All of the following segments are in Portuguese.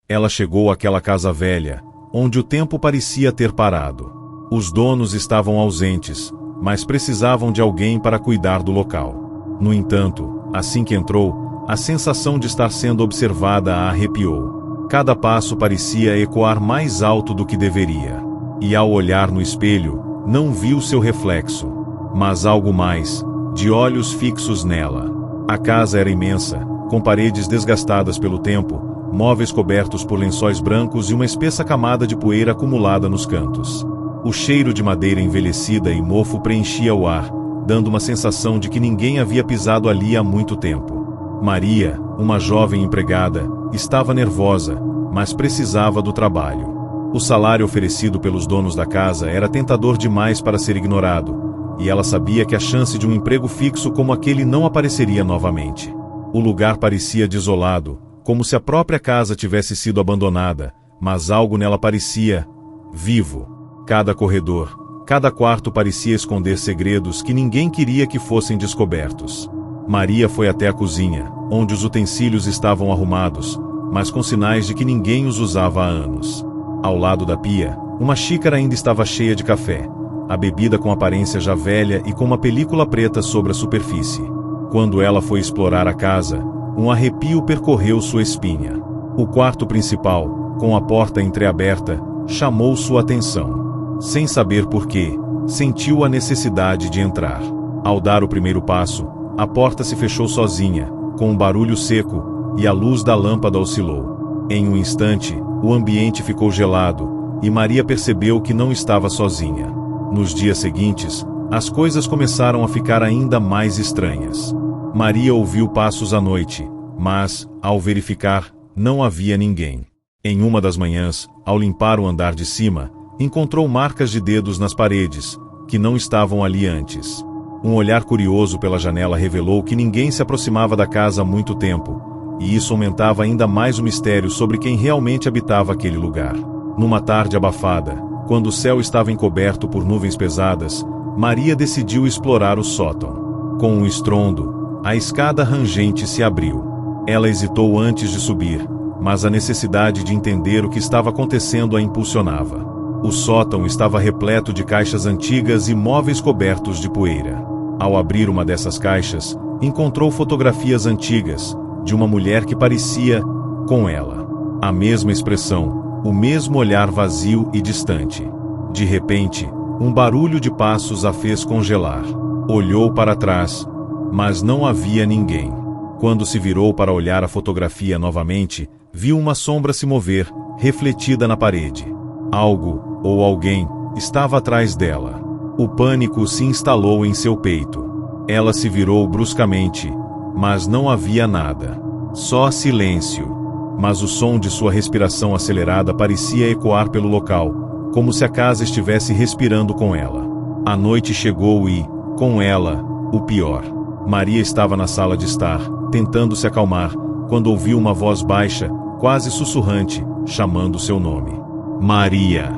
Ela chegou àquela casa velha, onde o tempo parecia ter parado. Os donos estavam ausentes, mas precisavam de alguém para cuidar do local. No entanto, assim que entrou, a sensação de estar sendo observada a arrepiou. Cada passo parecia ecoar mais alto do que deveria. E ao olhar no espelho, não viu seu reflexo, mas algo mais, de olhos fixos nela. A casa era imensa, com paredes desgastadas pelo tempo, móveis cobertos por lençóis brancos e uma espessa camada de poeira acumulada nos cantos. O cheiro de madeira envelhecida e mofo preenchia o ar, dando uma sensação de que ninguém havia pisado ali há muito tempo. Maria, uma jovem empregada, estava nervosa, mas precisava do trabalho. O salário oferecido pelos donos da casa era tentador demais para ser ignorado, e ela sabia que a chance de um emprego fixo como aquele não apareceria novamente. O lugar parecia desolado, como se a própria casa tivesse sido abandonada, mas algo nela parecia vivo. Cada corredor, cada quarto parecia esconder segredos que ninguém queria que fossem descobertos. Maria foi até a cozinha, onde os utensílios estavam arrumados, mas com sinais de que ninguém os usava há anos. Ao lado da pia, uma xícara ainda estava cheia de café, a bebida com aparência já velha e com uma película preta sobre a superfície. Quando ela foi explorar a casa, um arrepio percorreu sua espinha. O quarto principal, com a porta entreaberta, chamou sua atenção. Sem saber porquê, sentiu a necessidade de entrar. Ao dar o primeiro passo, a porta se fechou sozinha, com um barulho seco, e a luz da lâmpada oscilou. Em um instante, o ambiente ficou gelado, e Maria percebeu que não estava sozinha. Nos dias seguintes, as coisas começaram a ficar ainda mais estranhas. Maria ouviu passos à noite, mas, ao verificar, não havia ninguém. Em uma das manhãs, ao limpar o andar de cima, encontrou marcas de dedos nas paredes, que não estavam ali antes. Um olhar curioso pela janela revelou que ninguém se aproximava da casa há muito tempo, e isso aumentava ainda mais o mistério sobre quem realmente habitava aquele lugar. Numa tarde abafada, quando o céu estava encoberto por nuvens pesadas, Maria decidiu explorar o sótão. Com um estrondo, a escada rangente se abriu. Ela hesitou antes de subir, mas a necessidade de entender o que estava acontecendo a impulsionava. O sótão estava repleto de caixas antigas e móveis cobertos de poeira. Ao abrir uma dessas caixas, encontrou fotografias antigas, de uma mulher que parecia com ela. A mesma expressão, o mesmo olhar vazio e distante. De repente, um barulho de passos a fez congelar. Olhou para trás, mas não havia ninguém. Quando se virou para olhar a fotografia novamente, viu uma sombra se mover, refletida na parede. Algo, ou alguém, estava atrás dela. O pânico se instalou em seu peito. Ela se virou bruscamente, mas não havia nada. Só silêncio. Mas o som de sua respiração acelerada parecia ecoar pelo local, como se a casa estivesse respirando com ela. A noite chegou e, com ela, o pior. Maria estava na sala de estar, tentando se acalmar, quando ouviu uma voz baixa, quase sussurrante, chamando seu nome. Maria!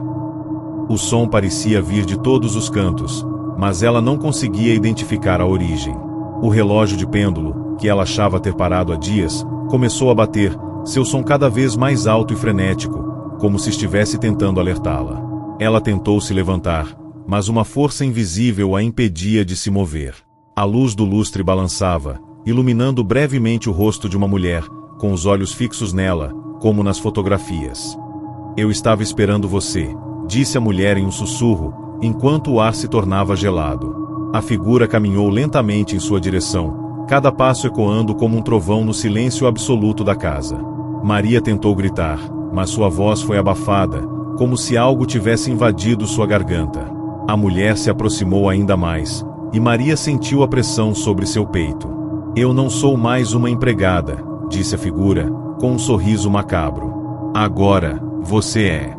O som parecia vir de todos os cantos, mas ela não conseguia identificar a origem. O relógio de pêndulo, que ela achava ter parado há dias, começou a bater, seu som cada vez mais alto e frenético, como se estivesse tentando alertá-la. Ela tentou se levantar, mas uma força invisível a impedia de se mover. A luz do lustre balançava, iluminando brevemente o rosto de uma mulher, com os olhos fixos nela, como nas fotografias. Eu estava esperando você, disse a mulher em um sussurro, enquanto o ar se tornava gelado. A figura caminhou lentamente em sua direção, cada passo ecoando como um trovão no silêncio absoluto da casa. Maria tentou gritar, mas sua voz foi abafada, como se algo tivesse invadido sua garganta. A mulher se aproximou ainda mais, e Maria sentiu a pressão sobre seu peito. Eu não sou mais uma empregada, disse a figura, com um sorriso macabro. Agora, você é.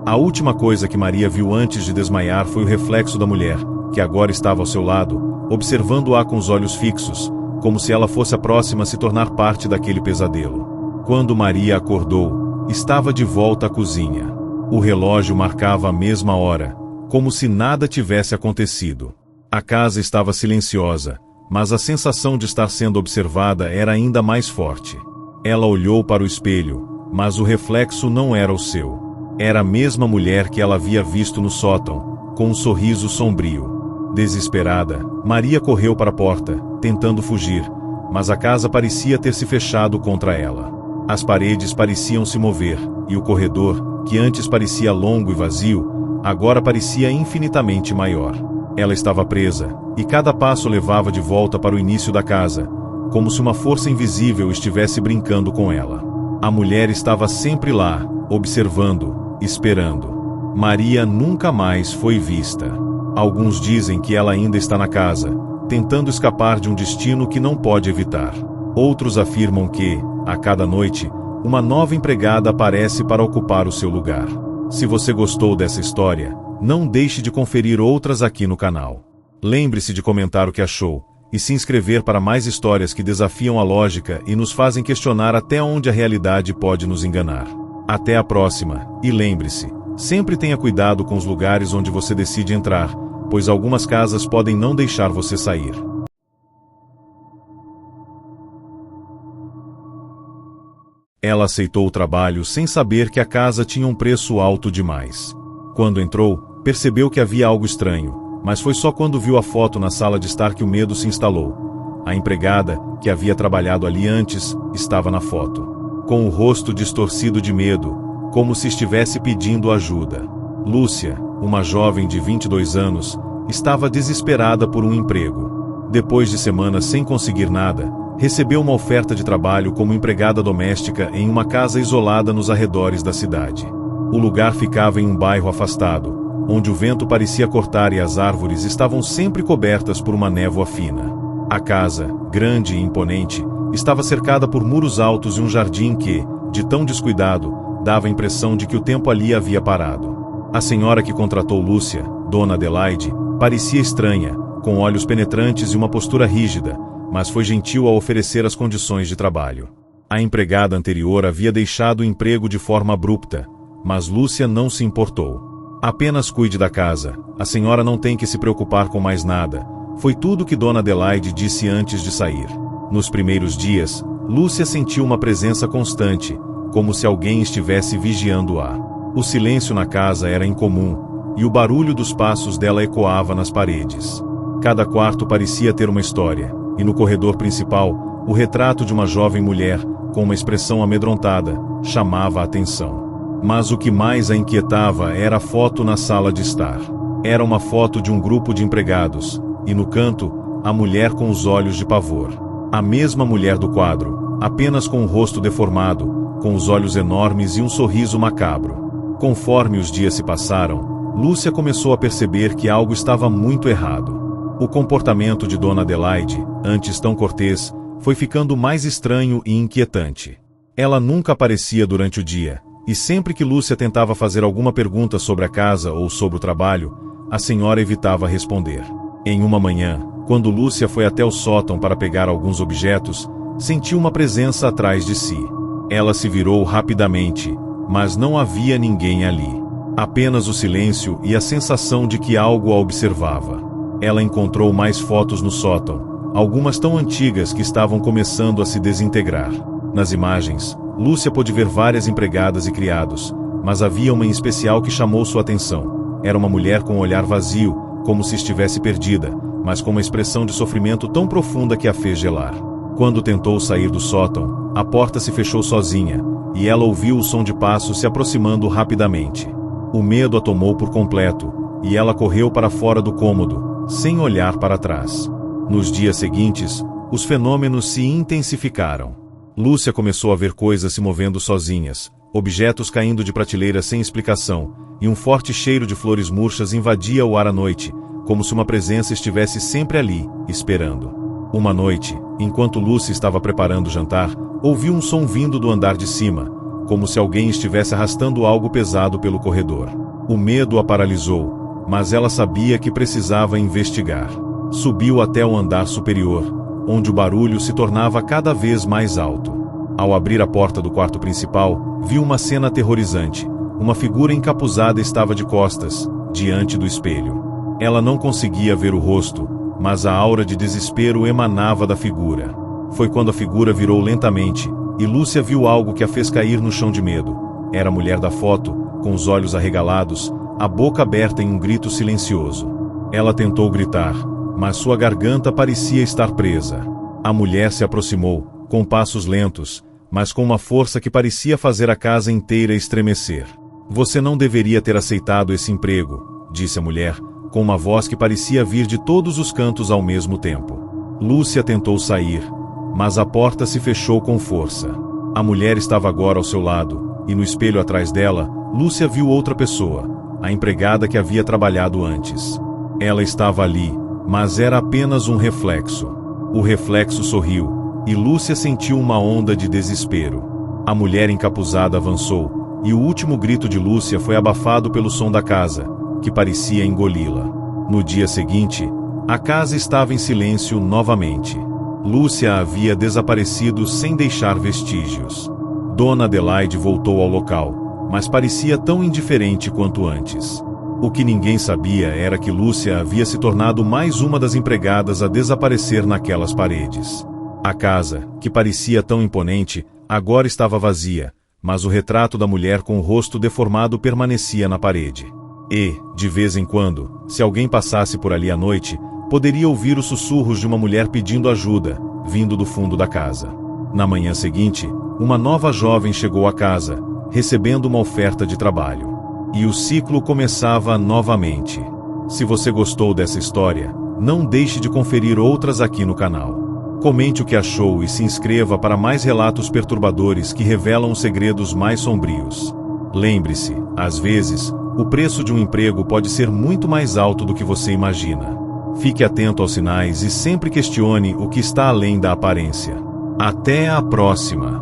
A última coisa que Maria viu antes de desmaiar foi o reflexo da mulher, que agora estava ao seu lado, observando-a com os olhos fixos, como se ela fosse a próxima a se tornar parte daquele pesadelo. Quando Maria acordou, estava de volta à cozinha. O relógio marcava a mesma hora, como se nada tivesse acontecido. A casa estava silenciosa, mas a sensação de estar sendo observada era ainda mais forte. Ela olhou para o espelho, mas o reflexo não era o seu. Era a mesma mulher que ela havia visto no sótão, com um sorriso sombrio. Desesperada, Maria correu para a porta, tentando fugir, mas a casa parecia ter se fechado contra ela. As paredes pareciam se mover, e o corredor, que antes parecia longo e vazio, agora parecia infinitamente maior. Ela estava presa, e cada passo levava de volta para o início da casa, como se uma força invisível estivesse brincando com ela. A mulher estava sempre lá, observando, esperando. Maria nunca mais foi vista. Alguns dizem que ela ainda está na casa, tentando escapar de um destino que não pode evitar. Outros afirmam que, a cada noite, uma nova empregada aparece para ocupar o seu lugar. Se você gostou dessa história, não deixe de conferir outras aqui no canal. Lembre-se de comentar o que achou, e se inscrever para mais histórias que desafiam a lógica e nos fazem questionar até onde a realidade pode nos enganar. Até a próxima, e lembre-se, sempre tenha cuidado com os lugares onde você decide entrar, pois algumas casas podem não deixar você sair. Ela aceitou o trabalho sem saber que a casa tinha um preço alto demais. Quando entrou, percebeu que havia algo estranho, mas foi só quando viu a foto na sala de estar que o medo se instalou. A empregada, que havia trabalhado ali antes, estava na foto, com o rosto distorcido de medo, como se estivesse pedindo ajuda. Lúcia, uma jovem de 22 anos, estava desesperada por um emprego. Depois de semanas sem conseguir nada, recebeu uma oferta de trabalho como empregada doméstica em uma casa isolada nos arredores da cidade. O lugar ficava em um bairro afastado, onde o vento parecia cortar e as árvores estavam sempre cobertas por uma névoa fina. A casa, grande e imponente, estava cercada por muros altos e um jardim que, de tão descuidado, dava a impressão de que o tempo ali havia parado. A senhora que contratou Lúcia, Dona Adelaide, parecia estranha, com olhos penetrantes e uma postura rígida, mas foi gentil ao oferecer as condições de trabalho. A empregada anterior havia deixado o emprego de forma abrupta, mas Lúcia não se importou. Apenas cuide da casa, a senhora não tem que se preocupar com mais nada, foi tudo que Dona Adelaide disse antes de sair. Nos primeiros dias, Lúcia sentiu uma presença constante, como se alguém estivesse vigiando-a. O silêncio na casa era incomum, e o barulho dos passos dela ecoava nas paredes. Cada quarto parecia ter uma história, e no corredor principal, o retrato de uma jovem mulher, com uma expressão amedrontada, chamava a atenção. Mas o que mais a inquietava era a foto na sala de estar. Era uma foto de um grupo de empregados, e no canto, a mulher com os olhos de pavor. A mesma mulher do quadro, apenas com o rosto deformado, com os olhos enormes e um sorriso macabro. Conforme os dias se passaram, Lúcia começou a perceber que algo estava muito errado. O comportamento de Dona Adelaide, antes tão cortês, foi ficando mais estranho e inquietante. Ela nunca aparecia durante o dia, e sempre que Lúcia tentava fazer alguma pergunta sobre a casa ou sobre o trabalho, a senhora evitava responder. Em uma manhã, quando Lúcia foi até o sótão para pegar alguns objetos, sentiu uma presença atrás de si. Ela se virou rapidamente, mas não havia ninguém ali. Apenas o silêncio e a sensação de que algo a observava. Ela encontrou mais fotos no sótão, algumas tão antigas que estavam começando a se desintegrar. Nas imagens, Lúcia pôde ver várias empregadas e criados, mas havia uma em especial que chamou sua atenção. Era uma mulher com um olhar vazio, como se estivesse perdida, mas com uma expressão de sofrimento tão profunda que a fez gelar. Quando tentou sair do sótão, a porta se fechou sozinha, e ela ouviu o som de passos se aproximando rapidamente. O medo a tomou por completo, e ela correu para fora do cômodo, sem olhar para trás. Nos dias seguintes, os fenômenos se intensificaram. Lúcia começou a ver coisas se movendo sozinhas, objetos caindo de prateleiras sem explicação, e um forte cheiro de flores murchas invadia o ar à noite, como se uma presença estivesse sempre ali, esperando. Uma noite, enquanto Lúcia estava preparando o jantar, ouviu um som vindo do andar de cima, como se alguém estivesse arrastando algo pesado pelo corredor. O medo a paralisou, mas ela sabia que precisava investigar. Subiu até o andar superior, onde o barulho se tornava cada vez mais alto. Ao abrir a porta do quarto principal, viu uma cena aterrorizante. Uma figura encapuzada estava de costas, diante do espelho. Ela não conseguia ver o rosto, mas a aura de desespero emanava da figura. Foi quando a figura virou lentamente, e Lúcia viu algo que a fez cair no chão de medo. Era a mulher da foto, com os olhos arregalados, a boca aberta em um grito silencioso. Ela tentou gritar, mas sua garganta parecia estar presa. A mulher se aproximou, com passos lentos, mas com uma força que parecia fazer a casa inteira estremecer. Você não deveria ter aceitado esse emprego, disse a mulher, com uma voz que parecia vir de todos os cantos ao mesmo tempo. Lúcia tentou sair, mas a porta se fechou com força. A mulher estava agora ao seu lado, e no espelho atrás dela, Lúcia viu outra pessoa, a empregada que havia trabalhado antes. Ela estava ali, mas era apenas um reflexo. O reflexo sorriu, e Lúcia sentiu uma onda de desespero. A mulher encapuzada avançou, e o último grito de Lúcia foi abafado pelo som da casa, que parecia engoli-la. No dia seguinte, a casa estava em silêncio novamente. Lúcia havia desaparecido sem deixar vestígios. Dona Adelaide voltou ao local, mas parecia tão indiferente quanto antes. O que ninguém sabia era que Lúcia havia se tornado mais uma das empregadas a desaparecer naquelas paredes. A casa, que parecia tão imponente, agora estava vazia, mas o retrato da mulher com o rosto deformado permanecia na parede. E, de vez em quando, se alguém passasse por ali à noite, poderia ouvir os sussurros de uma mulher pedindo ajuda, vindo do fundo da casa. Na manhã seguinte, uma nova jovem chegou à casa, recebendo uma oferta de trabalho. E o ciclo começava novamente. Se você gostou dessa história, não deixe de conferir outras aqui no canal. Comente o que achou e se inscreva para mais relatos perturbadores que revelam os segredos mais sombrios. Lembre-se, às vezes, o preço de um emprego pode ser muito mais alto do que você imagina. Fique atento aos sinais e sempre questione o que está além da aparência. Até a próxima!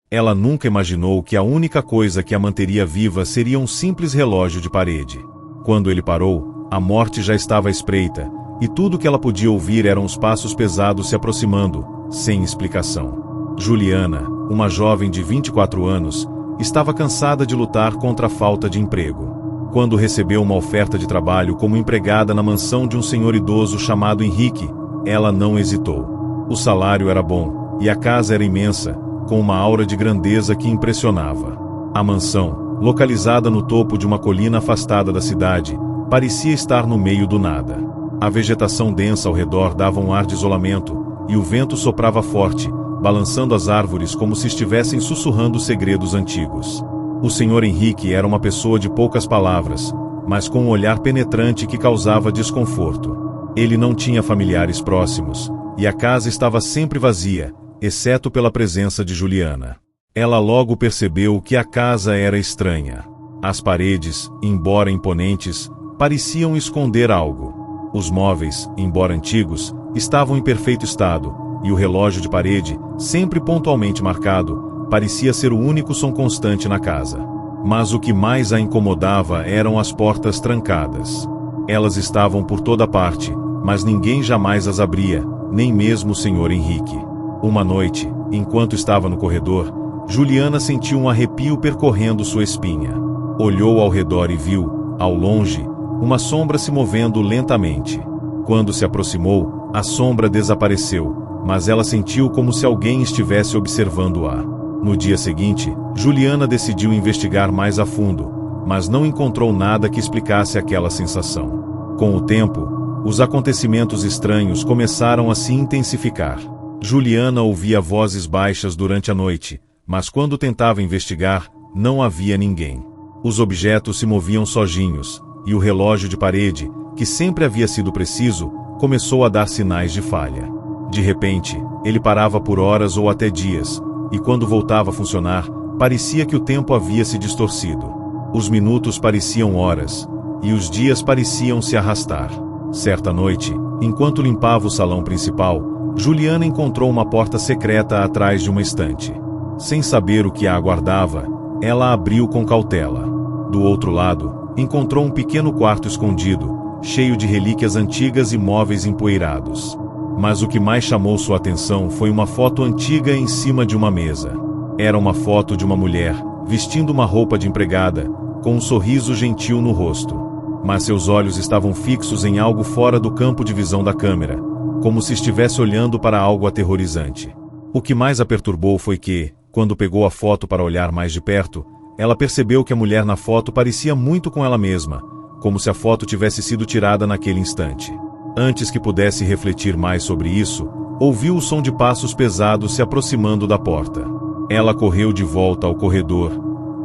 Ela nunca imaginou que a única coisa que a manteria viva seria um simples relógio de parede. Quando ele parou, a morte já estava à espreita, e tudo que ela podia ouvir eram os passos pesados se aproximando, sem explicação. Juliana, uma jovem de 24 anos, estava cansada de lutar contra a falta de emprego. Quando recebeu uma oferta de trabalho como empregada na mansão de um senhor idoso chamado Henrique, ela não hesitou. O salário era bom, e a casa era imensa, com uma aura de grandeza que impressionava. A mansão, localizada no topo de uma colina afastada da cidade, parecia estar no meio do nada. A vegetação densa ao redor dava um ar de isolamento, e o vento soprava forte, balançando as árvores como se estivessem sussurrando segredos antigos. O senhor Henrique era uma pessoa de poucas palavras, mas com um olhar penetrante que causava desconforto. Ele não tinha familiares próximos, e a casa estava sempre vazia, exceto pela presença de Juliana. Ela logo percebeu que a casa era estranha. As paredes, embora imponentes, pareciam esconder algo. Os móveis, embora antigos, estavam em perfeito estado, e o relógio de parede, sempre pontualmente marcado, parecia ser o único som constante na casa. Mas o que mais a incomodava eram as portas trancadas. Elas estavam por toda parte, mas ninguém jamais as abria, nem mesmo o senhor Henrique. Uma noite, enquanto estava no corredor, Juliana sentiu um arrepio percorrendo sua espinha. Olhou ao redor e viu, ao longe, uma sombra se movendo lentamente. Quando se aproximou, a sombra desapareceu, mas ela sentiu como se alguém estivesse observando-a. No dia seguinte, Juliana decidiu investigar mais a fundo, mas não encontrou nada que explicasse aquela sensação. Com o tempo, os acontecimentos estranhos começaram a se intensificar. Juliana ouvia vozes baixas durante a noite, mas quando tentava investigar, não havia ninguém. Os objetos se moviam sozinhos, e o relógio de parede, que sempre havia sido preciso, começou a dar sinais de falha. De repente, ele parava por horas ou até dias, e quando voltava a funcionar, parecia que o tempo havia se distorcido. Os minutos pareciam horas, e os dias pareciam se arrastar. Certa noite, enquanto limpava o salão principal, Juliana encontrou uma porta secreta atrás de uma estante. Sem saber o que a aguardava, ela abriu com cautela. Do outro lado, encontrou um pequeno quarto escondido, cheio de relíquias antigas e móveis empoeirados. Mas o que mais chamou sua atenção foi uma foto antiga em cima de uma mesa. Era uma foto de uma mulher, vestindo uma roupa de empregada, com um sorriso gentil no rosto. Mas seus olhos estavam fixos em algo fora do campo de visão da câmera, como se estivesse olhando para algo aterrorizante. O que mais a perturbou foi que, quando pegou a foto para olhar mais de perto, ela percebeu que a mulher na foto parecia muito com ela mesma, como se a foto tivesse sido tirada naquele instante. Antes que pudesse refletir mais sobre isso, ouviu o som de passos pesados se aproximando da porta. Ela correu de volta ao corredor,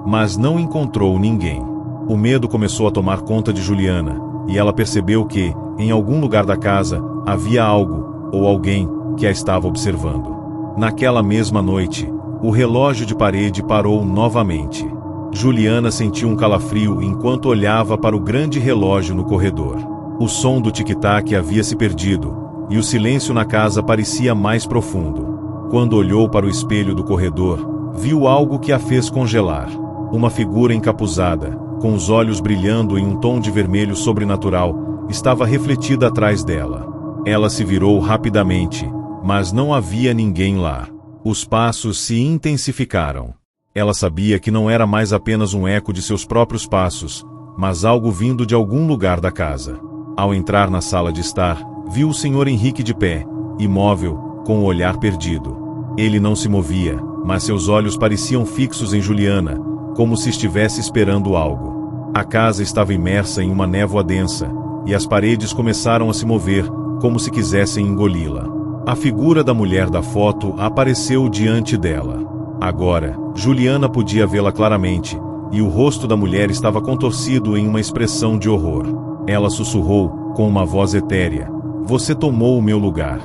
mas não encontrou ninguém. O medo começou a tomar conta de Juliana, e ela percebeu que, em algum lugar da casa, havia algo, ou alguém, que a estava observando. Naquela mesma noite, o relógio de parede parou novamente. Juliana sentiu um calafrio enquanto olhava para o grande relógio no corredor. O som do tic-tac havia se perdido, e o silêncio na casa parecia mais profundo. Quando olhou para o espelho do corredor, viu algo que a fez congelar. Uma figura encapuzada, com os olhos brilhando em um tom de vermelho sobrenatural, estava refletida atrás dela. Ela se virou rapidamente, mas não havia ninguém lá. Os passos se intensificaram. Ela sabia que não era mais apenas um eco de seus próprios passos, mas algo vindo de algum lugar da casa. Ao entrar na sala de estar, viu o Sr. Henrique de pé, imóvel, com o olhar perdido. Ele não se movia, mas seus olhos pareciam fixos em Juliana, como se estivesse esperando algo. A casa estava imersa em uma névoa densa, e as paredes começaram a se mover, como se quisessem engoli-la. A figura da mulher da foto apareceu diante dela. Agora, Juliana podia vê-la claramente, e o rosto da mulher estava contorcido em uma expressão de horror. Ela sussurrou, com uma voz etérea: "Você tomou o meu lugar."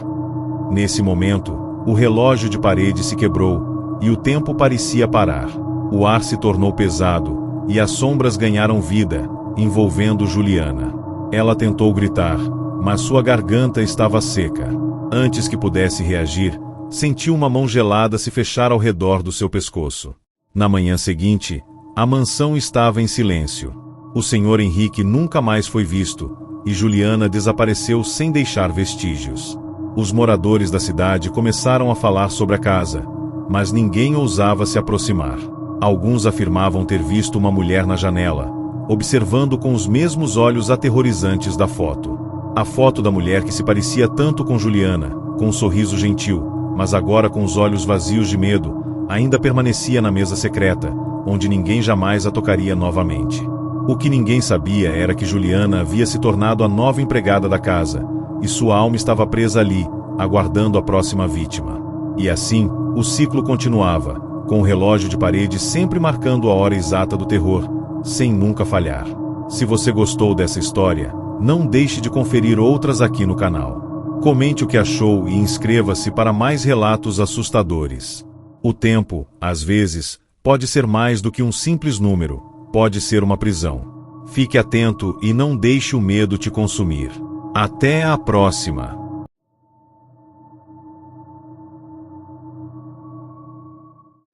Nesse momento, o relógio de parede se quebrou, e o tempo parecia parar. O ar se tornou pesado, e as sombras ganharam vida, envolvendo Juliana. Ela tentou gritar, mas sua garganta estava seca. Antes que pudesse reagir, sentiu uma mão gelada se fechar ao redor do seu pescoço. Na manhã seguinte, a mansão estava em silêncio. O Sr. Henrique nunca mais foi visto, e Juliana desapareceu sem deixar vestígios. Os moradores da cidade começaram a falar sobre a casa, mas ninguém ousava se aproximar. Alguns afirmavam ter visto uma mulher na janela, observando com os mesmos olhos aterrorizantes da foto. A foto da mulher que se parecia tanto com Juliana, com um sorriso gentil, mas agora com os olhos vazios de medo, ainda permanecia na mesa secreta, onde ninguém jamais a tocaria novamente. O que ninguém sabia era que Juliana havia se tornado a nova empregada da casa, e sua alma estava presa ali, aguardando a próxima vítima. E assim, o ciclo continuava, com o relógio de parede sempre marcando a hora exata do terror, sem nunca falhar. Se você gostou dessa história, não deixe de conferir outras aqui no canal. Comente o que achou e inscreva-se para mais relatos assustadores. O tempo, às vezes, pode ser mais do que um simples número, pode ser uma prisão. Fique atento e não deixe o medo te consumir. Até a próxima!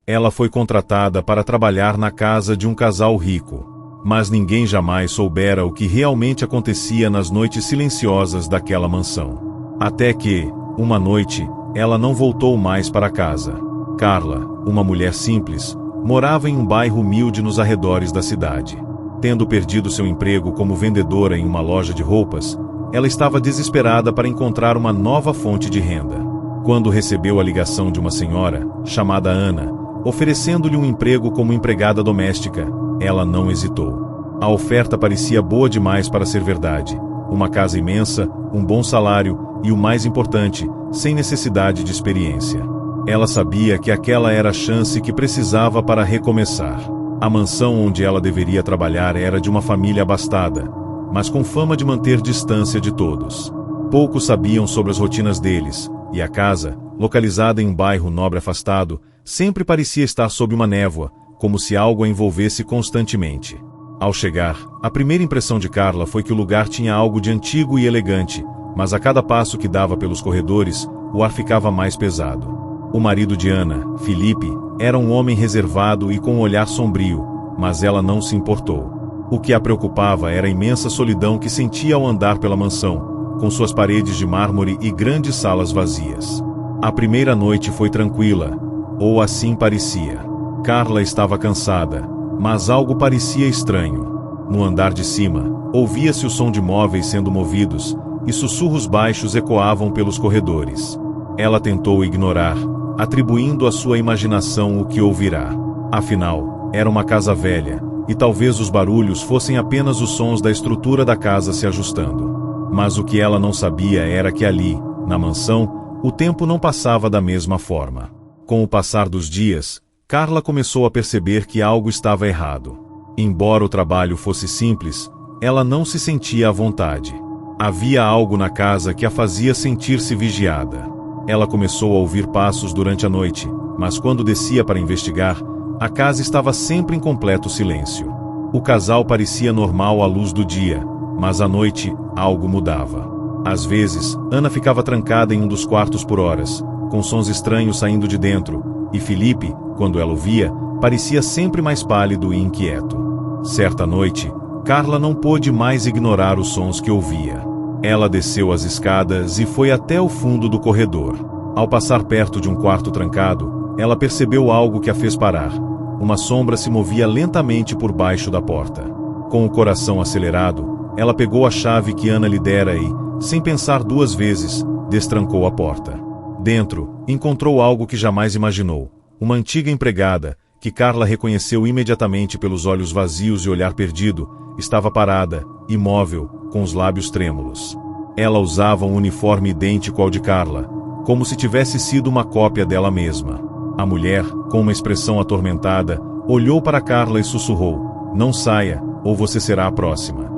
Ela foi contratada para trabalhar na casa de um casal rico, mas ninguém jamais soubera o que realmente acontecia nas noites silenciosas daquela mansão. Até que, uma noite, ela não voltou mais para casa. Carla, uma mulher simples, morava em um bairro humilde nos arredores da cidade. Tendo perdido seu emprego como vendedora em uma loja de roupas, ela estava desesperada para encontrar uma nova fonte de renda. Quando recebeu a ligação de uma senhora, chamada Ana, oferecendo-lhe um emprego como empregada doméstica, ela não hesitou. A oferta parecia boa demais para ser verdade. Uma casa imensa, um bom salário e, o mais importante, sem necessidade de experiência. Ela sabia que aquela era a chance que precisava para recomeçar. A mansão onde ela deveria trabalhar era de uma família abastada, mas com fama de manter distância de todos. Poucos sabiam sobre as rotinas deles, e a casa, localizada em um bairro nobre afastado, sempre parecia estar sob uma névoa, como se algo a envolvesse constantemente. Ao chegar, a primeira impressão de Carla foi que o lugar tinha algo de antigo e elegante, mas a cada passo que dava pelos corredores, o ar ficava mais pesado. O marido de Ana, Felipe, era um homem reservado e com um olhar sombrio, mas ela não se importou. O que a preocupava era a imensa solidão que sentia ao andar pela mansão, com suas paredes de mármore e grandes salas vazias. A primeira noite foi tranquila, ou assim parecia. Carla estava cansada, mas algo parecia estranho. No andar de cima, ouvia-se o som de móveis sendo movidos, e sussurros baixos ecoavam pelos corredores. Ela tentou ignorar, atribuindo à sua imaginação o que ouvirá. Afinal, era uma casa velha, e talvez os barulhos fossem apenas os sons da estrutura da casa se ajustando. Mas o que ela não sabia era que ali, na mansão, o tempo não passava da mesma forma. Com o passar dos dias, Carla começou a perceber que algo estava errado. Embora o trabalho fosse simples, ela não se sentia à vontade. Havia algo na casa que a fazia sentir-se vigiada. Ela começou a ouvir passos durante a noite, mas quando descia para investigar, a casa estava sempre em completo silêncio. O casal parecia normal à luz do dia, mas à noite, algo mudava. Às vezes, Ana ficava trancada em um dos quartos por horas, com sons estranhos saindo de dentro, e Felipe, quando ela o via, parecia sempre mais pálido e inquieto. Certa noite, Carla não pôde mais ignorar os sons que ouvia. Ela desceu as escadas e foi até o fundo do corredor. Ao passar perto de um quarto trancado, ela percebeu algo que a fez parar. Uma sombra se movia lentamente por baixo da porta. Com o coração acelerado, ela pegou a chave que Ana lhe dera e, sem pensar duas vezes, destrancou a porta. Dentro, encontrou algo que jamais imaginou. Uma antiga empregada, que Carla reconheceu imediatamente pelos olhos vazios e olhar perdido, estava parada, imóvel, com os lábios trêmulos. Ela usava um uniforme idêntico ao de Carla, como se tivesse sido uma cópia dela mesma. A mulher, com uma expressão atormentada, olhou para Carla e sussurrou: "Não saia, ou você será a próxima."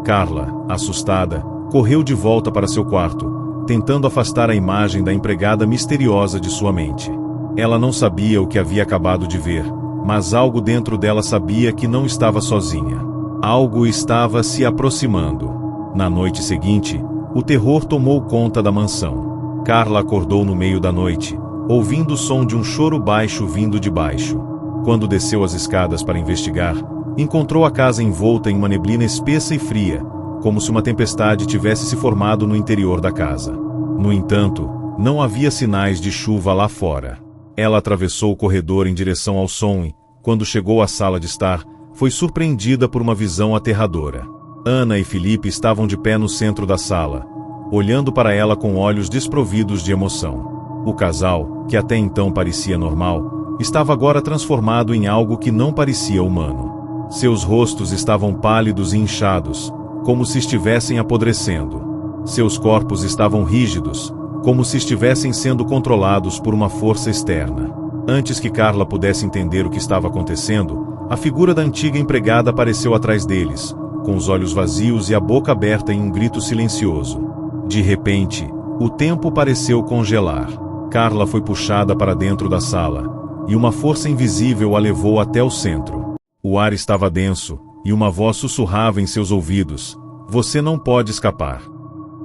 Carla, assustada, correu de volta para seu quarto, tentando afastar a imagem da empregada misteriosa de sua mente. Ela não sabia o que havia acabado de ver, mas algo dentro dela sabia que não estava sozinha. Algo estava se aproximando. Na noite seguinte, o terror tomou conta da mansão. Carla acordou no meio da noite, ouvindo o som de um choro baixo vindo de baixo. Quando desceu as escadas para investigar, encontrou a casa envolta em uma neblina espessa e fria, como se uma tempestade tivesse se formado no interior da casa. No entanto, não havia sinais de chuva lá fora. Ela atravessou o corredor em direção ao som e, quando chegou à sala de estar, foi surpreendida por uma visão aterradora. Ana e Felipe estavam de pé no centro da sala, olhando para ela com olhos desprovidos de emoção. O casal, que até então parecia normal, estava agora transformado em algo que não parecia humano. Seus rostos estavam pálidos e inchados, como se estivessem apodrecendo. Seus corpos estavam rígidos, como se estivessem sendo controlados por uma força externa. Antes que Carla pudesse entender o que estava acontecendo, a figura da antiga empregada apareceu atrás deles, com os olhos vazios e a boca aberta em um grito silencioso. De repente, o tempo pareceu congelar. Carla foi puxada para dentro da sala, e uma força invisível a levou até o centro. O ar estava denso, e uma voz sussurrava em seus ouvidos: "Você não pode escapar."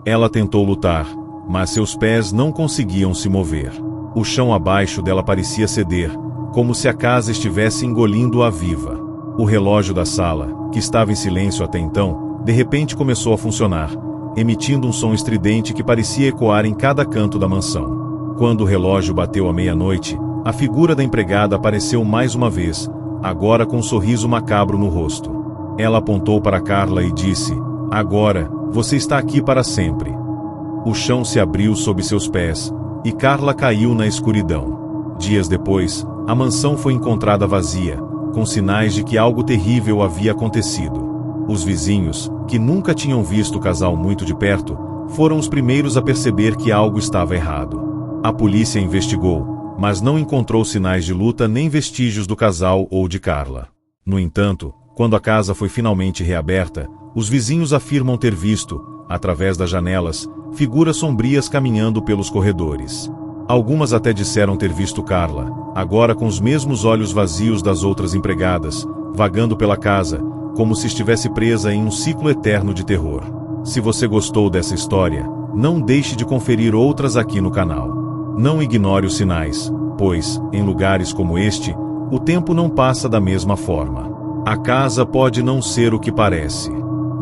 Ela tentou lutar, mas seus pés não conseguiam se mover. O chão abaixo dela parecia ceder, como se a casa estivesse engolindo-a viva. O relógio da sala, que estava em silêncio até então, de repente começou a funcionar, emitindo um som estridente que parecia ecoar em cada canto da mansão. Quando o relógio bateu a meia-noite, a figura da empregada apareceu mais uma vez, agora com um sorriso macabro no rosto. Ela apontou para Carla e disse: "Agora, você está aqui para sempre." O chão se abriu sob seus pés, e Carla caiu na escuridão. Dias depois, a mansão foi encontrada vazia, com sinais de que algo terrível havia acontecido. Os vizinhos, que nunca tinham visto o casal muito de perto, foram os primeiros a perceber que algo estava errado. A polícia investigou, mas não encontrou sinais de luta nem vestígios do casal ou de Carla. No entanto, quando a casa foi finalmente reaberta, os vizinhos afirmam ter visto, através das janelas, figuras sombrias caminhando pelos corredores. Algumas até disseram ter visto Carla, agora com os mesmos olhos vazios das outras empregadas, vagando pela casa, como se estivesse presa em um ciclo eterno de terror. Se você gostou dessa história, não deixe de conferir outras aqui no canal. Não ignore os sinais, pois, em lugares como este, o tempo não passa da mesma forma. A casa pode não ser o que parece.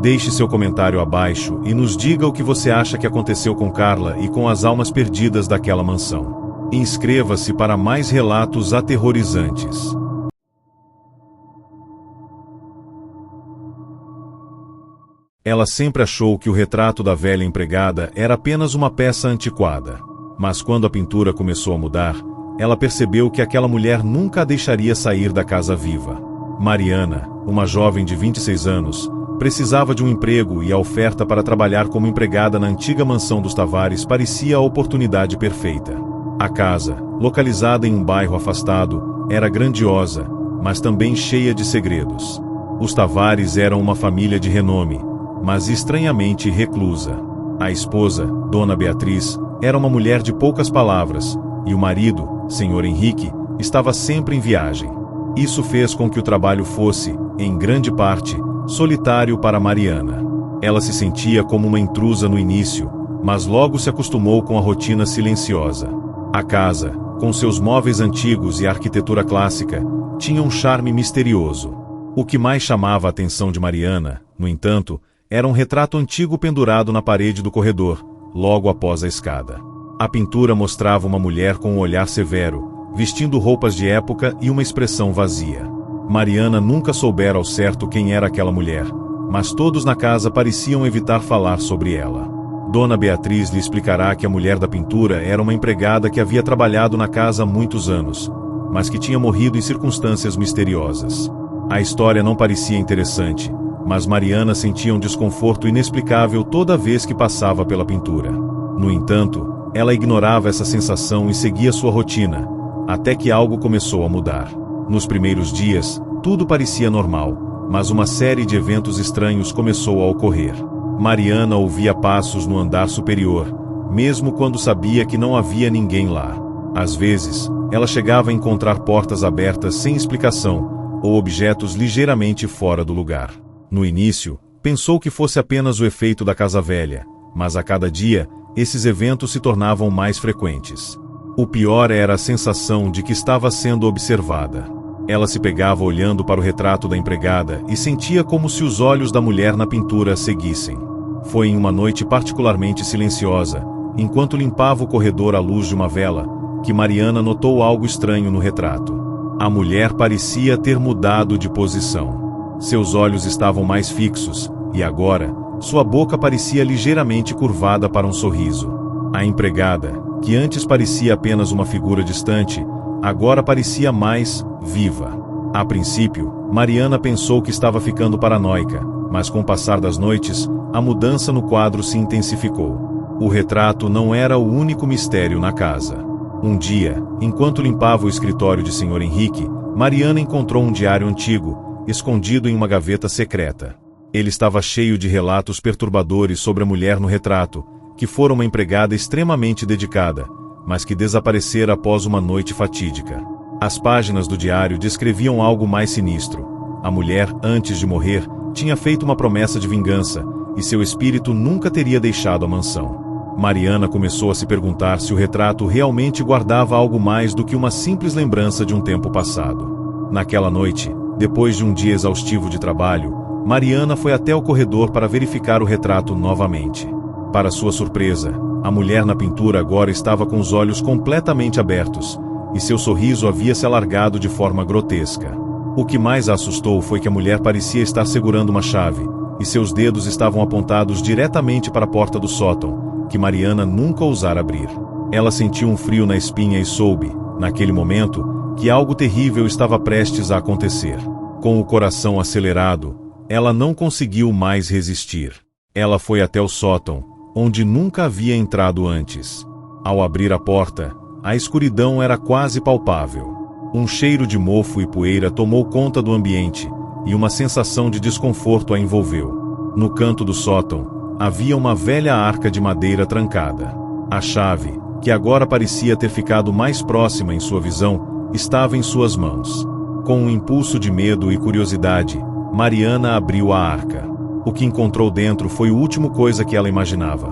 Deixe seu comentário abaixo e nos diga o que você acha que aconteceu com Carla e com as almas perdidas daquela mansão. Inscreva-se para mais relatos aterrorizantes. Ela sempre achou que o retrato da velha empregada era apenas uma peça antiquada. Mas quando a pintura começou a mudar, ela percebeu que aquela mulher nunca a deixaria sair da casa viva. Mariana, uma jovem de 26 anos, precisava de um emprego e a oferta para trabalhar como empregada na antiga mansão dos Tavares parecia a oportunidade perfeita. A casa, localizada em um bairro afastado, era grandiosa, mas também cheia de segredos. Os Tavares eram uma família de renome, mas estranhamente reclusa. A esposa, Dona Beatriz, era uma mulher de poucas palavras, e o marido, Sr. Henrique, estava sempre em viagem. Isso fez com que o trabalho fosse, em grande parte, solitário para Mariana. Ela se sentia como uma intrusa no início, mas logo se acostumou com a rotina silenciosa. A casa, com seus móveis antigos e arquitetura clássica, tinha um charme misterioso. O que mais chamava a atenção de Mariana, no entanto, era um retrato antigo pendurado na parede do corredor, logo após a escada. A pintura mostrava uma mulher com um olhar severo, vestindo roupas de época e uma expressão vazia. Mariana nunca soubera ao certo quem era aquela mulher, mas todos na casa pareciam evitar falar sobre ela. Dona Beatriz lhe explicará que a mulher da pintura era uma empregada que havia trabalhado na casa há muitos anos, mas que tinha morrido em circunstâncias misteriosas. A história não parecia interessante, mas Mariana sentia um desconforto inexplicável toda vez que passava pela pintura. No entanto, ela ignorava essa sensação e seguia sua rotina, até que algo começou a mudar. Nos primeiros dias, tudo parecia normal, mas uma série de eventos estranhos começou a ocorrer. Mariana ouvia passos no andar superior, mesmo quando sabia que não havia ninguém lá. Às vezes, ela chegava a encontrar portas abertas sem explicação, ou objetos ligeiramente fora do lugar. No início, pensou que fosse apenas o efeito da casa velha, mas a cada dia, esses eventos se tornavam mais frequentes. O pior era a sensação de que estava sendo observada. Ela se pegava olhando para o retrato da empregada e sentia como se os olhos da mulher na pintura a seguissem. Foi em uma noite particularmente silenciosa, enquanto limpava o corredor à luz de uma vela, que Mariana notou algo estranho no retrato. A mulher parecia ter mudado de posição. Seus olhos estavam mais fixos, e agora, sua boca parecia ligeiramente curvada para um sorriso. A empregada, que antes parecia apenas uma figura distante, agora parecia mais viva. A princípio, Mariana pensou que estava ficando paranoica, mas com o passar das noites, a mudança no quadro se intensificou. O retrato não era o único mistério na casa. Um dia, enquanto limpava o escritório de Sr. Henrique, Mariana encontrou um diário antigo, escondido em uma gaveta secreta. Ele estava cheio de relatos perturbadores sobre a mulher no retrato, que fora uma empregada extremamente dedicada, mas que desaparecera após uma noite fatídica. As páginas do diário descreviam algo mais sinistro. A mulher, antes de morrer, tinha feito uma promessa de vingança, e seu espírito nunca teria deixado a mansão. Mariana começou a se perguntar se o retrato realmente guardava algo mais do que uma simples lembrança de um tempo passado. Naquela noite, depois de um dia exaustivo de trabalho, Mariana foi até o corredor para verificar o retrato novamente. Para sua surpresa, a mulher na pintura agora estava com os olhos completamente abertos, e seu sorriso havia se alargado de forma grotesca. O que mais a assustou foi que a mulher parecia estar segurando uma chave, e seus dedos estavam apontados diretamente para a porta do sótão, que Mariana nunca ousara abrir. Ela sentiu um frio na espinha e soube, naquele momento, que algo terrível estava prestes a acontecer. Com o coração acelerado, ela não conseguiu mais resistir. Ela foi até o sótão, onde nunca havia entrado antes. Ao abrir a porta, a escuridão era quase palpável. Um cheiro de mofo e poeira tomou conta do ambiente, e uma sensação de desconforto a envolveu. No canto do sótão, havia uma velha arca de madeira trancada. A chave, que agora parecia ter ficado mais próxima em sua visão, estava em suas mãos. Com um impulso de medo e curiosidade, Mariana abriu a arca. O que encontrou dentro foi a última coisa que ela imaginava.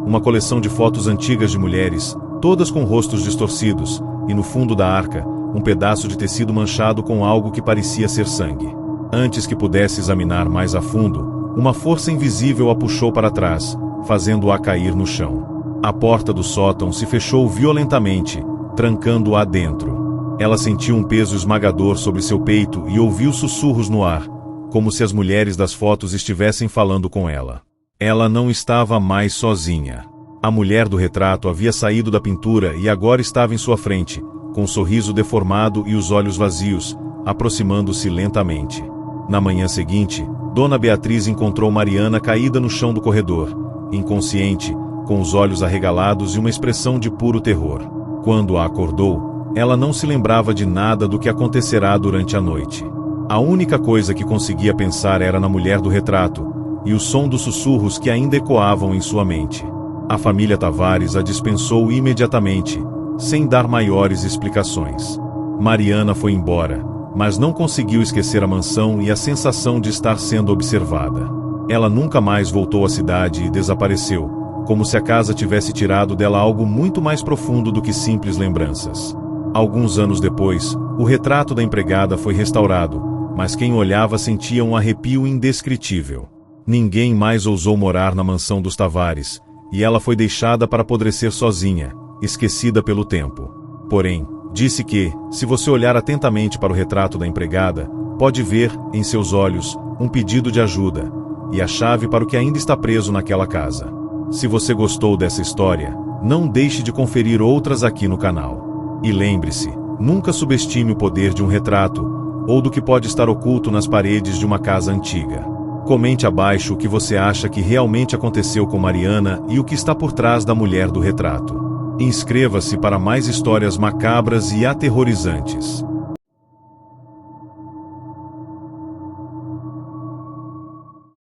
Uma coleção de fotos antigas de mulheres, todas com rostos distorcidos, e no fundo da arca, um pedaço de tecido manchado com algo que parecia ser sangue. Antes que pudesse examinar mais a fundo, uma força invisível a puxou para trás, fazendo-a cair no chão. A porta do sótão se fechou violentamente, trancando-a dentro. Ela sentiu um peso esmagador sobre seu peito e ouviu sussurros no ar, como se as mulheres das fotos estivessem falando com ela. Ela não estava mais sozinha. A mulher do retrato havia saído da pintura e agora estava em sua frente, com o sorriso deformado e os olhos vazios, aproximando-se lentamente. Na manhã seguinte, Dona Beatriz encontrou Mariana caída no chão do corredor, inconsciente, com os olhos arregalados e uma expressão de puro terror. Quando a acordou, ela não se lembrava de nada do que acontecerá durante a noite. A única coisa que conseguia pensar era na mulher do retrato, e o som dos sussurros que ainda ecoavam em sua mente. A família Tavares a dispensou imediatamente, sem dar maiores explicações. Mariana foi embora, mas não conseguiu esquecer a mansão e a sensação de estar sendo observada. Ela nunca mais voltou à cidade e desapareceu, como se a casa tivesse tirado dela algo muito mais profundo do que simples lembranças. Alguns anos depois, o retrato da empregada foi restaurado, mas quem olhava sentia um arrepio indescritível. Ninguém mais ousou morar na mansão dos Tavares, e ela foi deixada para apodrecer sozinha, esquecida pelo tempo. Porém, disse que, se você olhar atentamente para o retrato da empregada, pode ver, em seus olhos, um pedido de ajuda, e a chave para o que ainda está preso naquela casa. Se você gostou dessa história, não deixe de conferir outras aqui no canal. E lembre-se, nunca subestime o poder de um retrato, ou do que pode estar oculto nas paredes de uma casa antiga. Comente abaixo o que você acha que realmente aconteceu com Mariana e o que está por trás da mulher do retrato. Inscreva-se para mais histórias macabras e aterrorizantes.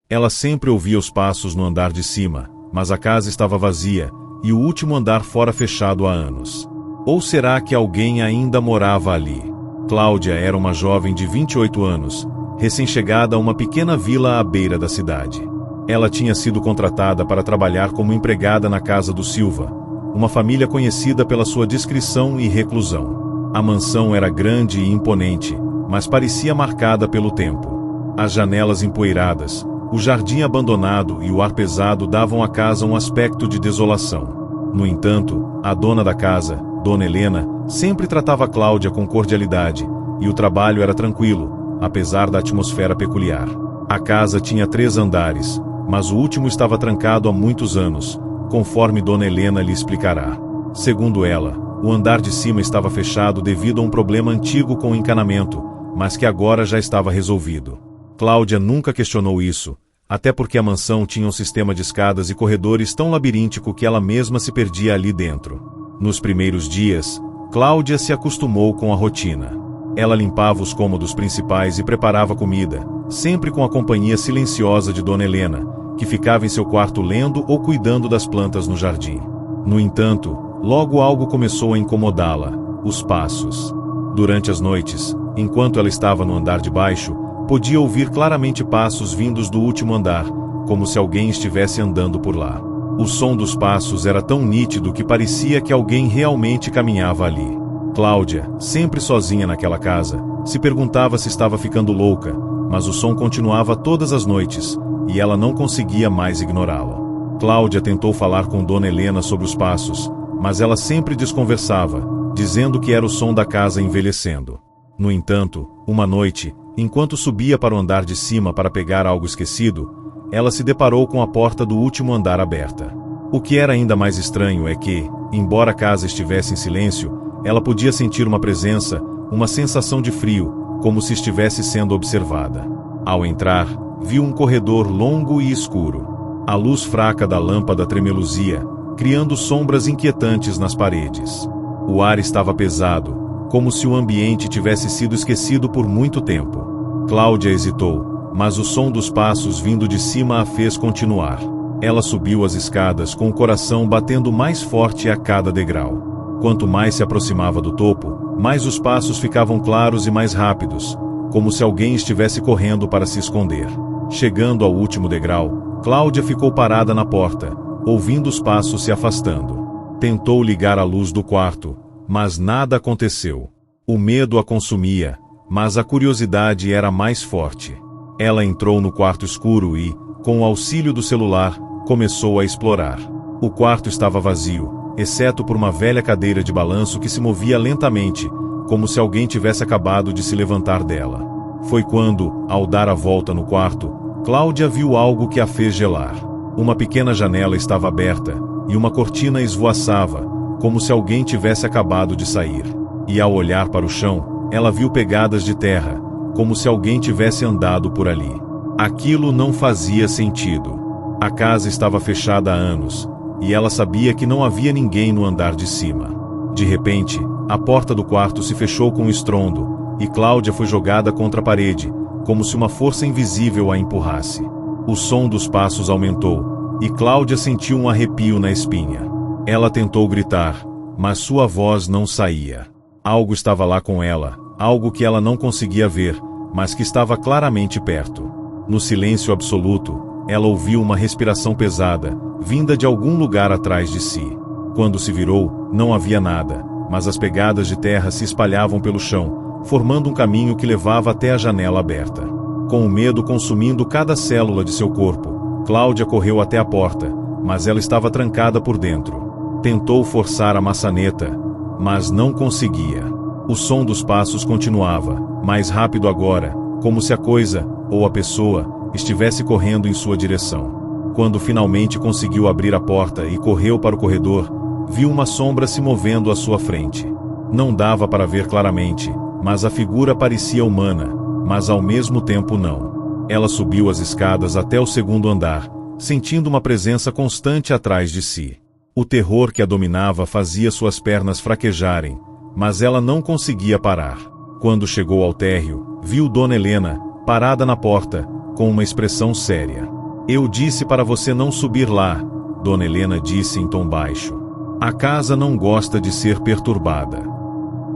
Ela sempre ouvia os passos no andar de cima, mas a casa estava vazia, e o último andar fora fechado há anos. Ou será que alguém ainda morava ali? Cláudia era uma jovem de 28 anos, recém-chegada a uma pequena vila à beira da cidade. Ela tinha sido contratada para trabalhar como empregada na casa do Silva, uma família conhecida pela sua discrição e reclusão. A mansão era grande e imponente, mas parecia marcada pelo tempo. As janelas empoeiradas, o jardim abandonado e o ar pesado davam à casa um aspecto de desolação. No entanto, a dona da casa, Dona Helena, sempre tratava Cláudia com cordialidade, e o trabalho era tranquilo, apesar da atmosfera peculiar. A casa tinha 3 andares, mas o último estava trancado há muitos anos, conforme Dona Helena lhe explicará. Segundo ela, o andar de cima estava fechado devido a um problema antigo com o encanamento, mas que agora já estava resolvido. Cláudia nunca questionou isso, até porque a mansão tinha um sistema de escadas e corredores tão labiríntico que ela mesma se perdia ali dentro. Nos primeiros dias, Cláudia se acostumou com a rotina. Ela limpava os cômodos principais e preparava comida, sempre com a companhia silenciosa de Dona Helena, que ficava em seu quarto lendo ou cuidando das plantas no jardim. No entanto, logo algo começou a incomodá-la: os passos. Durante as noites, enquanto ela estava no andar de baixo, podia ouvir claramente passos vindos do último andar, como se alguém estivesse andando por lá. O som dos passos era tão nítido que parecia que alguém realmente caminhava ali. Cláudia, sempre sozinha naquela casa, se perguntava se estava ficando louca, mas o som continuava todas as noites, e ela não conseguia mais ignorá-lo. Cláudia tentou falar com Dona Helena sobre os passos, mas ela sempre desconversava, dizendo que era o som da casa envelhecendo. No entanto, uma noite, enquanto subia para o andar de cima para pegar algo esquecido, ela se deparou com a porta do último andar aberta. O que era ainda mais estranho é que, embora a casa estivesse em silêncio, ela podia sentir uma presença, uma sensação de frio, como se estivesse sendo observada. Ao entrar, viu um corredor longo e escuro. A luz fraca da lâmpada tremeluzia, criando sombras inquietantes nas paredes. O ar estava pesado, como se o ambiente tivesse sido esquecido por muito tempo. Cláudia hesitou, mas o som dos passos vindo de cima a fez continuar. Ela subiu as escadas com o coração batendo mais forte a cada degrau. Quanto mais se aproximava do topo, mais os passos ficavam claros e mais rápidos, como se alguém estivesse correndo para se esconder. Chegando ao último degrau, Cláudia ficou parada na porta, ouvindo os passos se afastando. Tentou ligar a luz do quarto, mas nada aconteceu. O medo a consumia, Mas a curiosidade era mais forte. Ela entrou no quarto escuro e, com o auxílio do celular, começou a explorar. O quarto estava vazio, exceto por uma velha cadeira de balanço que se movia lentamente, como se alguém tivesse acabado de se levantar dela. Foi quando, ao dar a volta no quarto, Cláudia viu algo que a fez gelar. Uma pequena janela estava aberta, e uma cortina esvoaçava, como se alguém tivesse acabado de sair. E ao olhar para o chão, ela viu pegadas de terra, como se alguém tivesse andado por ali. Aquilo não fazia sentido. A casa estava fechada há anos, e ela sabia que não havia ninguém no andar de cima. De repente, a porta do quarto se fechou com um estrondo, e Cláudia foi jogada contra a parede, como se uma força invisível a empurrasse. O som dos passos aumentou, e Cláudia sentiu um arrepio na espinha. Ela tentou gritar, mas sua voz não saía. Algo estava lá com ela, algo que ela não conseguia ver, mas que estava claramente perto. No silêncio absoluto, ela ouviu uma respiração pesada, vinda de algum lugar atrás de si. Quando se virou, não havia nada, mas as pegadas de terra se espalhavam pelo chão, formando um caminho que levava até a janela aberta. Com o medo consumindo cada célula de seu corpo, Cláudia correu até a porta, mas ela estava trancada por dentro. Tentou forçar a maçaneta, mas não conseguia. O som dos passos continuava, mais rápido agora, como se a coisa, ou a pessoa, estivesse correndo em sua direção. Quando finalmente conseguiu abrir a porta e correu para o corredor, viu uma sombra se movendo à sua frente. Não dava para ver claramente, mas a figura parecia humana, mas ao mesmo tempo não. Ela subiu as escadas até o segundo andar, sentindo uma presença constante atrás de si. O terror que a dominava fazia suas pernas fraquejarem, mas ela não conseguia parar. Quando chegou ao térreo, viu Dona Helena, parada na porta, com uma expressão séria. "Eu disse para você não subir lá", Dona Helena disse em tom baixo. "A casa não gosta de ser perturbada."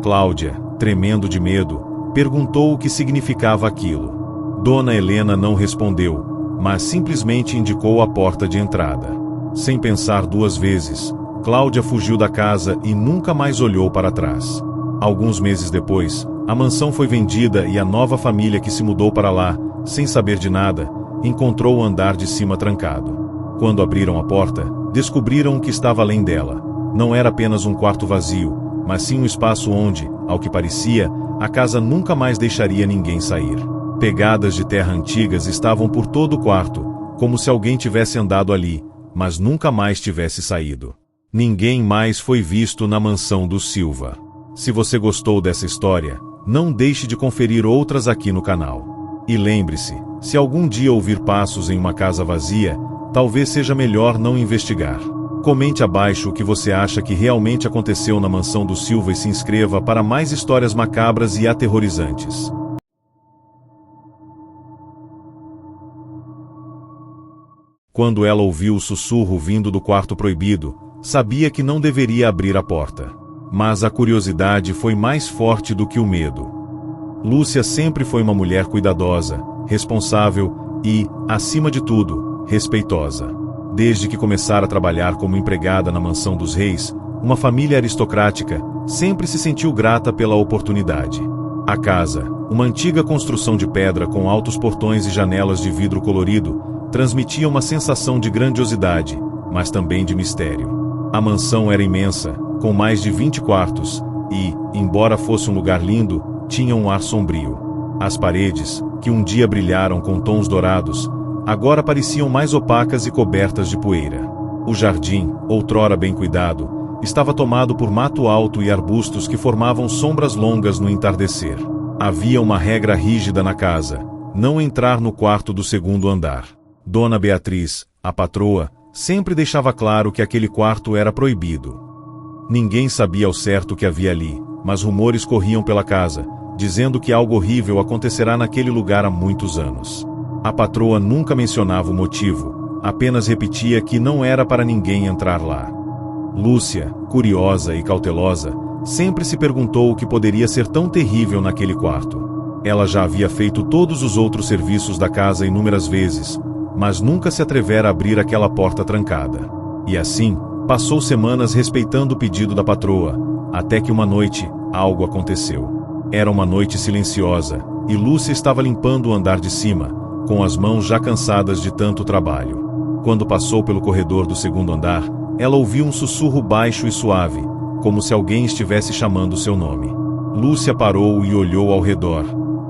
Cláudia, tremendo de medo, perguntou o que significava aquilo. Dona Helena não respondeu, mas simplesmente indicou a porta de entrada. Sem pensar duas vezes, Cláudia fugiu da casa e nunca mais olhou para trás. Alguns meses depois, a mansão foi vendida e a nova família que se mudou para lá, sem saber de nada, encontrou o andar de cima trancado. Quando abriram a porta, descobriram o que estava além dela. Não era apenas um quarto vazio, mas sim um espaço onde, ao que parecia, a casa nunca mais deixaria ninguém sair. Pegadas de terra antigas estavam por todo o quarto, como se alguém tivesse andado ali, mas nunca mais tivesse saído. Ninguém mais foi visto na mansão dos Silva. Se você gostou dessa história, não deixe de conferir outras aqui no canal. E lembre-se, se algum dia ouvir passos em uma casa vazia, talvez seja melhor não investigar. Comente abaixo o que você acha que realmente aconteceu na mansão dos Silva e se inscreva para mais histórias macabras e aterrorizantes. Quando ela ouviu o sussurro vindo do quarto proibido, sabia que não deveria abrir a porta. Mas a curiosidade foi mais forte do que o medo. Lúcia sempre foi uma mulher cuidadosa, responsável e, acima de tudo, respeitosa. Desde que começara a trabalhar como empregada na mansão dos reis, uma família aristocrática, sempre se sentiu grata pela oportunidade. A casa, uma antiga construção de pedra com altos portões e janelas de vidro colorido, transmitia uma sensação de grandiosidade, mas também de mistério. A mansão era imensa, com mais de 20 quartos, e, embora fosse um lugar lindo, tinha um ar sombrio. As paredes, que um dia brilharam com tons dourados, agora pareciam mais opacas e cobertas de poeira. O jardim, outrora bem cuidado, estava tomado por mato alto e arbustos que formavam sombras longas no entardecer. Havia uma regra rígida na casa: não entrar no quarto do segundo andar. Dona Beatriz, a patroa, sempre deixava claro que aquele quarto era proibido. Ninguém sabia ao certo o que havia ali, mas rumores corriam pela casa, dizendo que algo horrível acontecerá naquele lugar há muitos anos. A patroa nunca mencionava o motivo, apenas repetia que não era para ninguém entrar lá. Lúcia, curiosa e cautelosa, sempre se perguntou o que poderia ser tão terrível naquele quarto. Ela já havia feito todos os outros serviços da casa inúmeras vezes, mas nunca se atrevera a abrir aquela porta trancada. E assim, passou semanas respeitando o pedido da patroa, até que uma noite, algo aconteceu. Era uma noite silenciosa, e Lúcia estava limpando o andar de cima, com as mãos já cansadas de tanto trabalho. Quando passou pelo corredor do segundo andar, ela ouviu um sussurro baixo e suave, como se alguém estivesse chamando seu nome. Lúcia parou e olhou ao redor,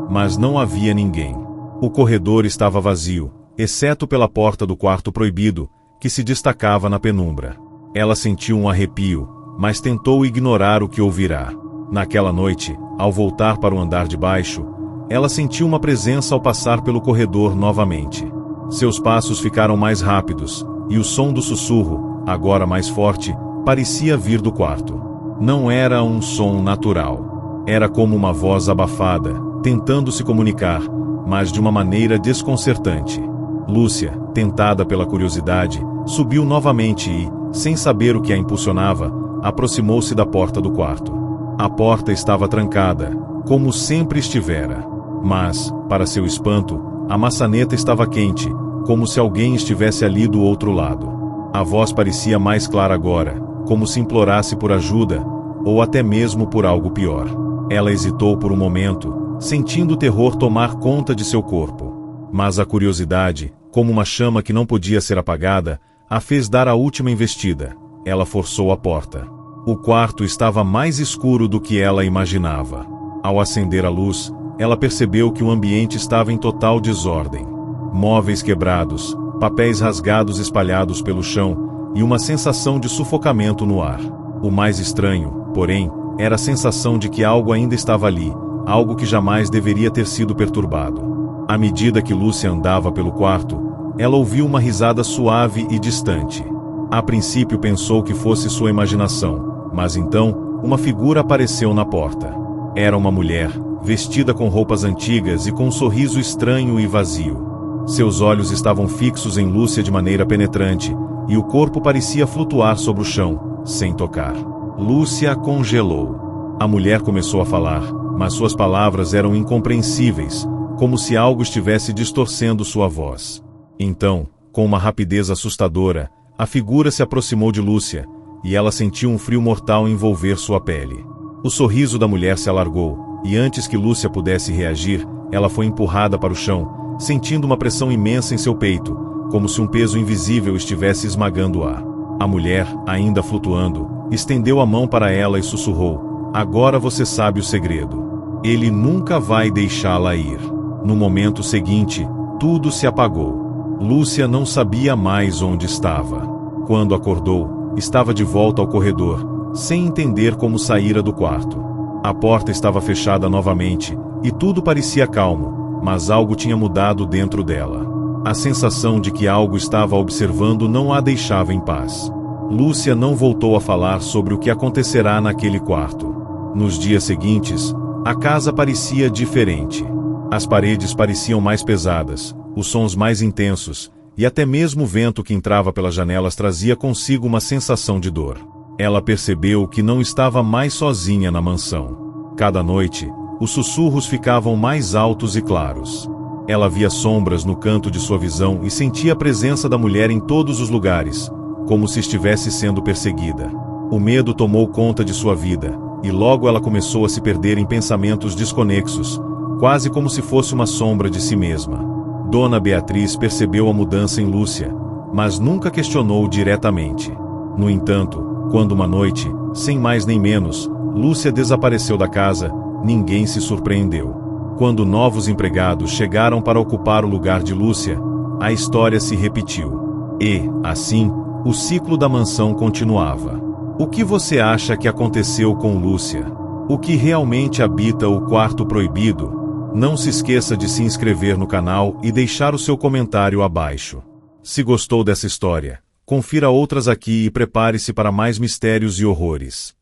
mas não havia ninguém. O corredor estava vazio, exceto pela porta do quarto proibido, que se destacava na penumbra. Ela sentiu um arrepio, mas tentou ignorar o que ouvirá. Naquela noite, ao voltar para o andar de baixo, ela sentiu uma presença ao passar pelo corredor novamente. Seus passos ficaram mais rápidos, e o som do sussurro, agora mais forte, parecia vir do quarto. Não era um som natural. Era como uma voz abafada, tentando se comunicar, mas de uma maneira desconcertante. Lúcia, tentada pela curiosidade, subiu novamente e, sem saber o que a impulsionava, aproximou-se da porta do quarto. A porta estava trancada, como sempre estivera. Mas, para seu espanto, a maçaneta estava quente, como se alguém estivesse ali do outro lado. A voz parecia mais clara agora, como se implorasse por ajuda, ou até mesmo por algo pior. Ela hesitou por um momento, sentindo o terror tomar conta de seu corpo. Mas a curiosidade, como uma chama que não podia ser apagada, a fez dar a última investida. Ela forçou a porta. O quarto estava mais escuro do que ela imaginava. Ao acender a luz, ela percebeu que o ambiente estava em total desordem. Móveis quebrados, papéis rasgados espalhados pelo chão e uma sensação de sufocamento no ar. O mais estranho, porém, era a sensação de que algo ainda estava ali, algo que jamais deveria ter sido perturbado. À medida que Lúcia andava pelo quarto, ela ouviu uma risada suave e distante. A princípio pensou que fosse sua imaginação, mas então, uma figura apareceu na porta. Era uma mulher, vestida com roupas antigas e com um sorriso estranho e vazio. Seus olhos estavam fixos em Lúcia de maneira penetrante, e o corpo parecia flutuar sobre o chão, sem tocar. Lúcia congelou. A mulher começou a falar, mas suas palavras eram incompreensíveis, como se algo estivesse distorcendo sua voz. Então, com uma rapidez assustadora, a figura se aproximou de Lúcia, e ela sentiu um frio mortal envolver sua pele. O sorriso da mulher se alargou, e antes que Lúcia pudesse reagir, ela foi empurrada para o chão, sentindo uma pressão imensa em seu peito, como se um peso invisível estivesse esmagando-a. A mulher, ainda flutuando, estendeu a mão para ela e sussurrou: "Agora você sabe o segredo. Ele nunca vai deixá-la ir." No momento seguinte, tudo se apagou. Lúcia não sabia mais onde estava. Quando acordou, estava de volta ao corredor, sem entender como saíra do quarto. A porta estava fechada novamente, e tudo parecia calmo, mas algo tinha mudado dentro dela. A sensação de que algo estava observando não a deixava em paz. Lúcia não voltou a falar sobre o que acontecerá naquele quarto. Nos dias seguintes, a casa parecia diferente. As paredes pareciam mais pesadas, os sons mais intensos, e até mesmo o vento que entrava pelas janelas trazia consigo uma sensação de dor. Ela percebeu que não estava mais sozinha na mansão. Cada noite, os sussurros ficavam mais altos e claros. Ela via sombras no canto de sua visão e sentia a presença da mulher em todos os lugares, como se estivesse sendo perseguida. O medo tomou conta de sua vida, e logo ela começou a se perder em pensamentos desconexos, quase como se fosse uma sombra de si mesma. Dona Beatriz percebeu a mudança em Lúcia, mas nunca questionou diretamente. No entanto, quando uma noite, sem mais nem menos, Lúcia desapareceu da casa, ninguém se surpreendeu. Quando novos empregados chegaram para ocupar o lugar de Lúcia, a história se repetiu. E, assim, o ciclo da mansão continuava. O que você acha que aconteceu com Lúcia? O que realmente habita o quarto proibido? Não se esqueça de se inscrever no canal e deixar o seu comentário abaixo. Se gostou dessa história, confira outras aqui e prepare-se para mais mistérios e horrores.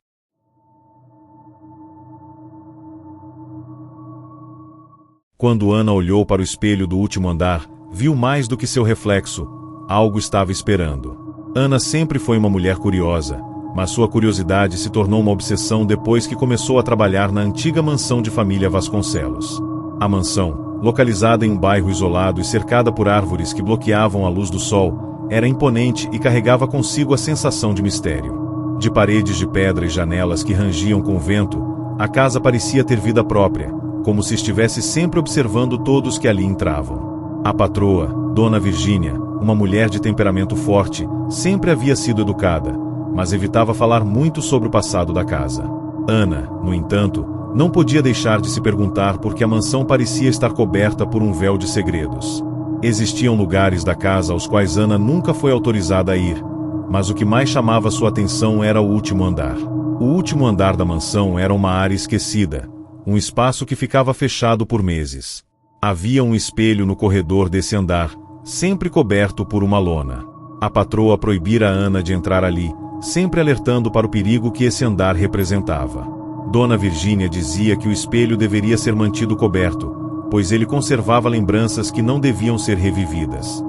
Quando Ana olhou para o espelho do último andar, viu mais do que seu reflexo. Algo estava esperando. Ana sempre foi uma mulher curiosa, mas sua curiosidade se tornou uma obsessão depois que começou a trabalhar na antiga mansão de família Vasconcelos. A mansão, localizada em um bairro isolado e cercada por árvores que bloqueavam a luz do sol, era imponente e carregava consigo a sensação de mistério. De paredes de pedra e janelas que rangiam com o vento, A casa parecia ter vida própria, como se estivesse sempre observando todos que ali entravam. A patroa, Dona Virgínia, uma mulher de temperamento forte, sempre havia sido educada, mas evitava falar muito sobre o passado da casa. Ana, no entanto, não podia deixar de se perguntar por que a mansão parecia estar coberta por um véu de segredos. Existiam lugares da casa aos quais Ana nunca foi autorizada a ir, mas o que mais chamava sua atenção era o último andar. O último andar da mansão era uma área esquecida, um espaço que ficava fechado por meses. Havia um espelho no corredor desse andar, sempre coberto por uma lona. A patroa proibira a Ana de entrar ali, sempre alertando para o perigo que esse andar representava. Dona Virgínia dizia que o espelho deveria ser mantido coberto, pois ele conservava lembranças que não deviam ser revividas.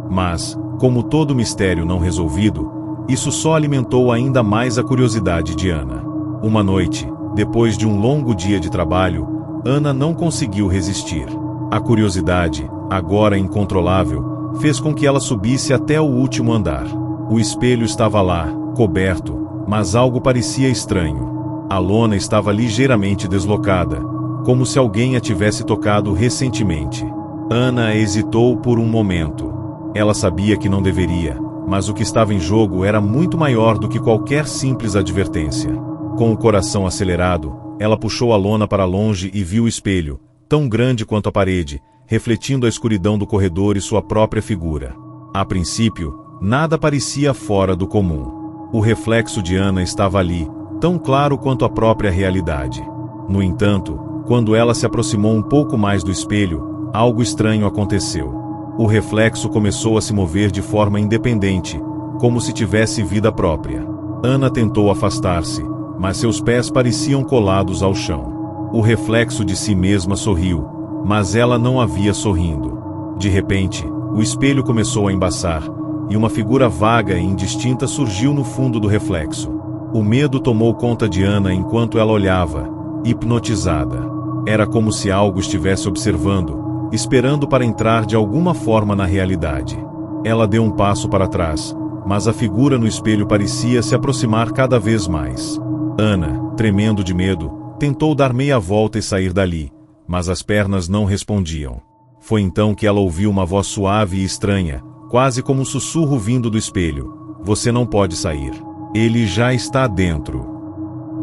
Mas, como todo mistério não resolvido, isso só alimentou ainda mais a curiosidade de Ana. Uma noite, depois de um longo dia de trabalho, Ana não conseguiu resistir. A curiosidade, agora incontrolável, fez com que ela subisse até o último andar. O espelho estava lá, coberto, mas algo parecia estranho. A lona estava ligeiramente deslocada, como se alguém a tivesse tocado recentemente. Ana hesitou por um momento. Ela sabia que não deveria, mas o que estava em jogo era muito maior do que qualquer simples advertência. Com o coração acelerado, ela puxou a lona para longe e viu o espelho, tão grande quanto a parede, refletindo a escuridão do corredor e sua própria figura. A princípio, nada parecia fora do comum. O reflexo de Ana estava ali, tão claro quanto a própria realidade. No entanto, quando ela se aproximou um pouco mais do espelho, algo estranho aconteceu. O reflexo começou a se mover de forma independente, como se tivesse vida própria. Ana tentou afastar-se, mas seus pés pareciam colados ao chão. O reflexo de si mesma sorriu, mas ela não havia sorrindo. De repente, o espelho começou a embaçar, e uma figura vaga e indistinta surgiu no fundo do reflexo. O medo tomou conta de Ana enquanto ela olhava, hipnotizada. Era como se algo estivesse observando, esperando para entrar de alguma forma na realidade. Ela deu um passo para trás, mas a figura no espelho parecia se aproximar cada vez mais. Ana, tremendo de medo, tentou dar meia volta e sair dali, mas as pernas não respondiam. Foi então que ela ouviu uma voz suave e estranha, quase como um sussurro vindo do espelho. Você não pode sair. Ele já está dentro.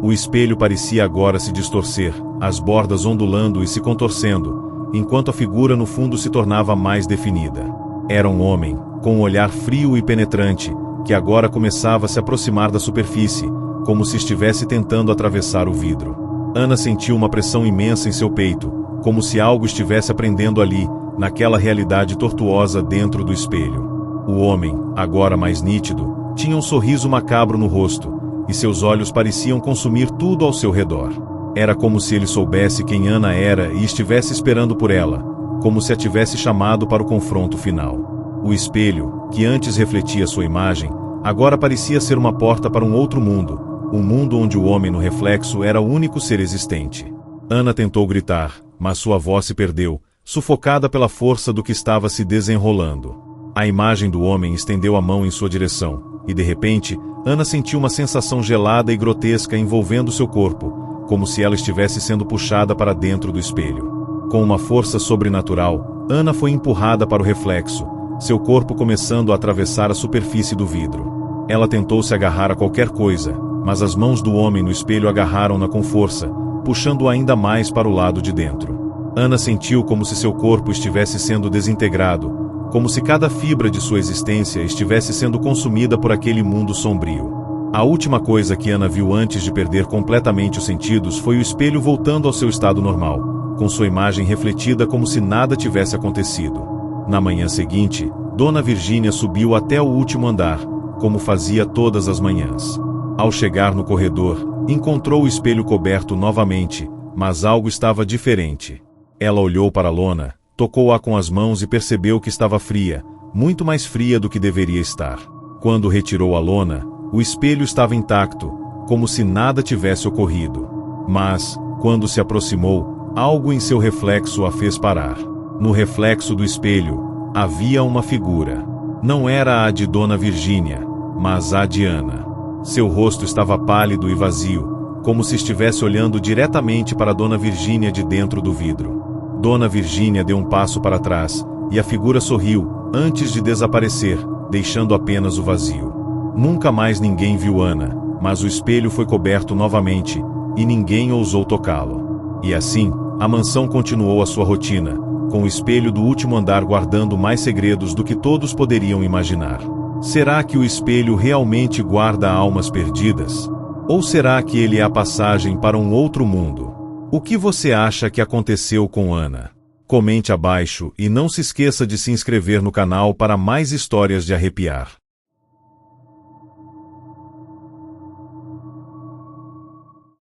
O espelho parecia agora se distorcer, as bordas ondulando e se contorcendo, enquanto a figura no fundo se tornava mais definida. Era um homem, com um olhar frio e penetrante, que agora começava a se aproximar da superfície, como se estivesse tentando atravessar o vidro. Ana sentiu uma pressão imensa em seu peito, como se algo estivesse aprendendo ali, naquela realidade tortuosa dentro do espelho. O homem, agora mais nítido, tinha um sorriso macabro no rosto, e seus olhos pareciam consumir tudo ao seu redor. Era como se ele soubesse quem Ana era e estivesse esperando por ela, como se a tivesse chamado para o confronto final. O espelho, que antes refletia sua imagem, agora parecia ser uma porta para um outro mundo, um mundo onde o homem no reflexo era o único ser existente. Ana tentou gritar, mas sua voz se perdeu, sufocada pela força do que estava se desenrolando. A imagem do homem estendeu a mão em sua direção, e de repente, Ana sentiu uma sensação gelada e grotesca envolvendo seu corpo, como se ela estivesse sendo puxada para dentro do espelho. Com uma força sobrenatural, Ana foi empurrada para o reflexo, seu corpo começando a atravessar a superfície do vidro. Ela tentou se agarrar a qualquer coisa, mas as mãos do homem no espelho agarraram-na com força, puxando-o ainda mais para o lado de dentro. Ana sentiu como se seu corpo estivesse sendo desintegrado, como se cada fibra de sua existência estivesse sendo consumida por aquele mundo sombrio. A última coisa que Ana viu antes de perder completamente os sentidos foi o espelho voltando ao seu estado normal, com sua imagem refletida como se nada tivesse acontecido. Na manhã seguinte, Dona Virgínia subiu até o último andar, como fazia todas as manhãs. Ao chegar no corredor, encontrou o espelho coberto novamente, mas algo estava diferente. Ela olhou para a lona, tocou-a com as mãos e percebeu que estava fria, muito mais fria do que deveria estar. Quando retirou a lona, o espelho estava intacto, como se nada tivesse ocorrido. Mas, quando se aproximou, algo em seu reflexo a fez parar. No reflexo do espelho, havia uma figura. Não era a de Dona Virgínia, mas a de Ana. Seu rosto estava pálido e vazio, como se estivesse olhando diretamente para Dona Virgínia de dentro do vidro. Dona Virgínia deu um passo para trás, e a figura sorriu, antes de desaparecer, deixando apenas o vazio. Nunca mais ninguém viu Ana, mas o espelho foi coberto novamente, e ninguém ousou tocá-lo. E assim, a mansão continuou a sua rotina, com o espelho do último andar guardando mais segredos do que todos poderiam imaginar. Será que o espelho realmente guarda almas perdidas? Ou será que ele é a passagem para um outro mundo? O que você acha que aconteceu com Ana? Comente abaixo e não se esqueça de se inscrever no canal para mais histórias de arrepiar.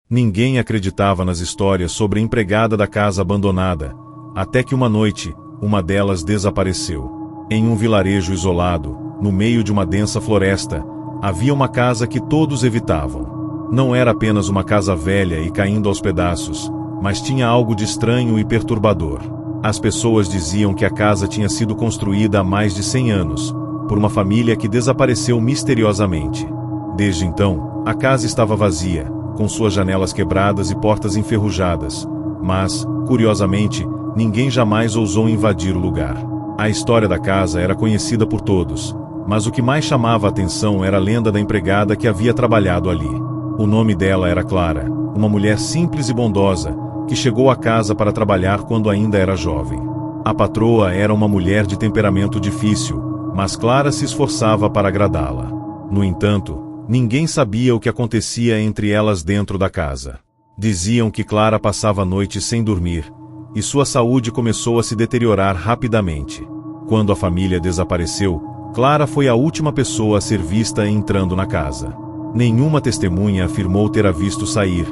Ninguém acreditava nas histórias sobre a empregada da casa abandonada, até que uma noite, uma delas desapareceu. Em um vilarejo isolado, no meio de uma densa floresta, havia uma casa que todos evitavam. Não era apenas uma casa velha e caindo aos pedaços, mas tinha algo de estranho e perturbador. As pessoas diziam que a casa tinha sido construída há mais de 100 anos, por uma família que desapareceu misteriosamente. Desde então, a casa estava vazia, com suas janelas quebradas e portas enferrujadas, mas, curiosamente, ninguém jamais ousou invadir o lugar. A história da casa era conhecida por todos, mas o que mais chamava a atenção era a lenda da empregada que havia trabalhado ali. O nome dela era Clara, uma mulher simples e bondosa, que chegou à casa para trabalhar quando ainda era jovem. A patroa era uma mulher de temperamento difícil, mas Clara se esforçava para agradá-la. No entanto, ninguém sabia o que acontecia entre elas dentro da casa. Diziam que Clara passava noites sem dormir, e sua saúde começou a se deteriorar rapidamente. Quando a família desapareceu, Clara foi a última pessoa a ser vista entrando na casa. Nenhuma testemunha afirmou ter a visto sair,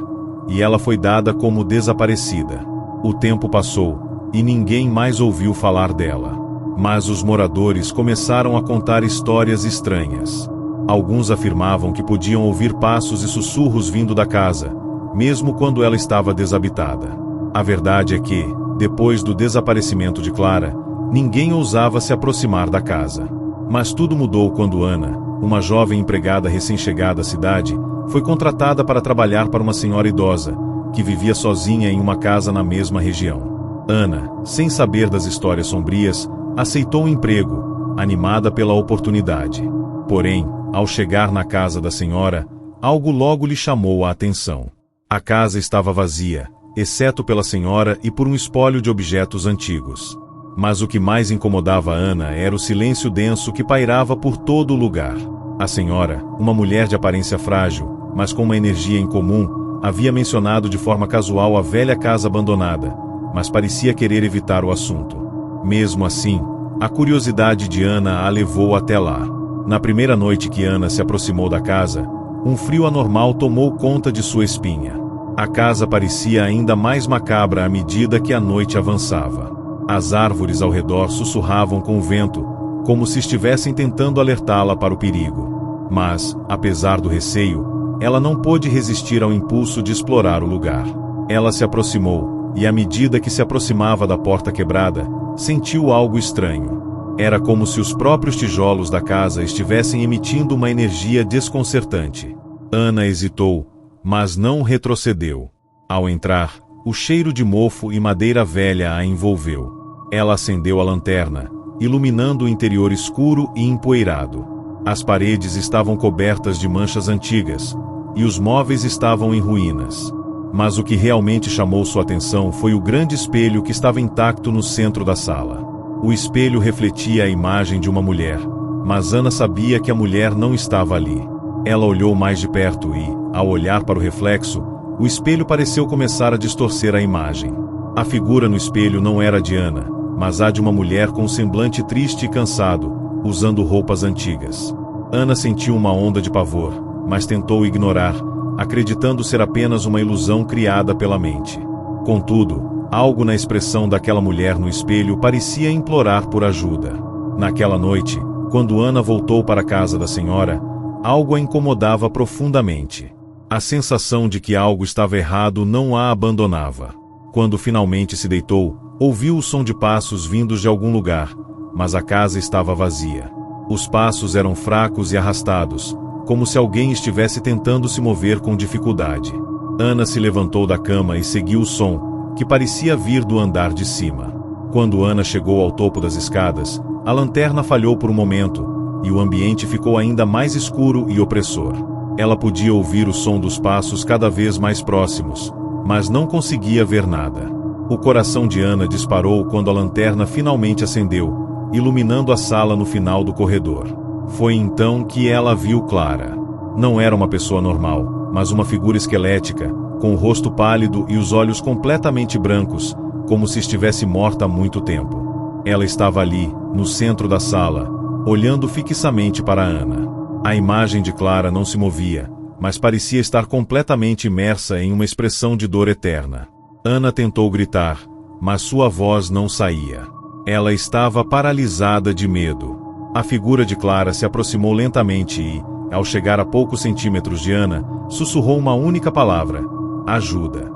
e ela foi dada como desaparecida. O tempo passou, e ninguém mais ouviu falar dela. Mas os moradores começaram a contar histórias estranhas. Alguns afirmavam que podiam ouvir passos e sussurros vindo da casa, mesmo quando ela estava desabitada. A verdade é que, depois do desaparecimento de Clara, ninguém ousava se aproximar da casa. Mas tudo mudou quando Ana, uma jovem empregada recém-chegada à cidade, foi contratada para trabalhar para uma senhora idosa, que vivia sozinha em uma casa na mesma região. Ana, sem saber das histórias sombrias, aceitou o emprego, animada pela oportunidade. Porém, ao chegar na casa da senhora, algo logo lhe chamou a atenção. A casa estava vazia, exceto pela senhora e por um espólio de objetos antigos. Mas o que mais incomodava Ana era o silêncio denso que pairava por todo o lugar. A senhora, uma mulher de aparência frágil, mas com uma energia incomum, havia mencionado de forma casual a velha casa abandonada, mas parecia querer evitar o assunto. Mesmo assim, a curiosidade de Ana a levou até lá. Na primeira noite que Ana se aproximou da casa, um frio anormal tomou conta de sua espinha. A casa parecia ainda mais macabra à medida que a noite avançava. As árvores ao redor sussurravam com o vento, como se estivessem tentando alertá-la para o perigo. Mas, apesar do receio, ela não pôde resistir ao impulso de explorar o lugar. Ela se aproximou, e à medida que se aproximava da porta quebrada, sentiu algo estranho. Era como se os próprios tijolos da casa estivessem emitindo uma energia desconcertante. Ana hesitou, mas não retrocedeu. Ao entrar, o cheiro de mofo e madeira velha a envolveu. Ela acendeu a lanterna, iluminando o interior escuro e empoeirado. As paredes estavam cobertas de manchas antigas, e os móveis estavam em ruínas. Mas o que realmente chamou sua atenção foi o grande espelho que estava intacto no centro da sala. O espelho refletia a imagem de uma mulher, mas Ana sabia que a mulher não estava ali. Ela olhou mais de perto e, ao olhar para o reflexo, o espelho pareceu começar a distorcer a imagem. A figura no espelho não era de Ana, mas a de uma mulher com um semblante triste e cansado, usando roupas antigas. Ana sentiu uma onda de pavor, mas tentou ignorar, acreditando ser apenas uma ilusão criada pela mente. Contudo, algo na expressão daquela mulher no espelho parecia implorar por ajuda. Naquela noite, quando Ana voltou para a casa da senhora, algo a incomodava profundamente. A sensação de que algo estava errado não a abandonava. Quando finalmente se deitou, ouviu o som de passos vindos de algum lugar, mas a casa estava vazia. Os passos eram fracos e arrastados, como se alguém estivesse tentando se mover com dificuldade. Ana se levantou da cama e seguiu o som, que parecia vir do andar de cima. Quando Ana chegou ao topo das escadas, a lanterna falhou por um momento, e o ambiente ficou ainda mais escuro e opressor. Ela podia ouvir o som dos passos cada vez mais próximos, mas não conseguia ver nada. O coração de Ana disparou quando a lanterna finalmente acendeu, iluminando a sala no final do corredor. Foi então que ela viu Clara. Não era uma pessoa normal, mas uma figura esquelética, com o rosto pálido e os olhos completamente brancos, como se estivesse morta há muito tempo. Ela estava ali, no centro da sala, olhando fixamente para Ana. A imagem de Clara não se movia, mas parecia estar completamente imersa em uma expressão de dor eterna. Ana tentou gritar, mas sua voz não saía. Ela estava paralisada de medo. A figura de Clara se aproximou lentamente e, ao chegar a poucos centímetros de Ana, sussurrou uma única palavra: ajuda.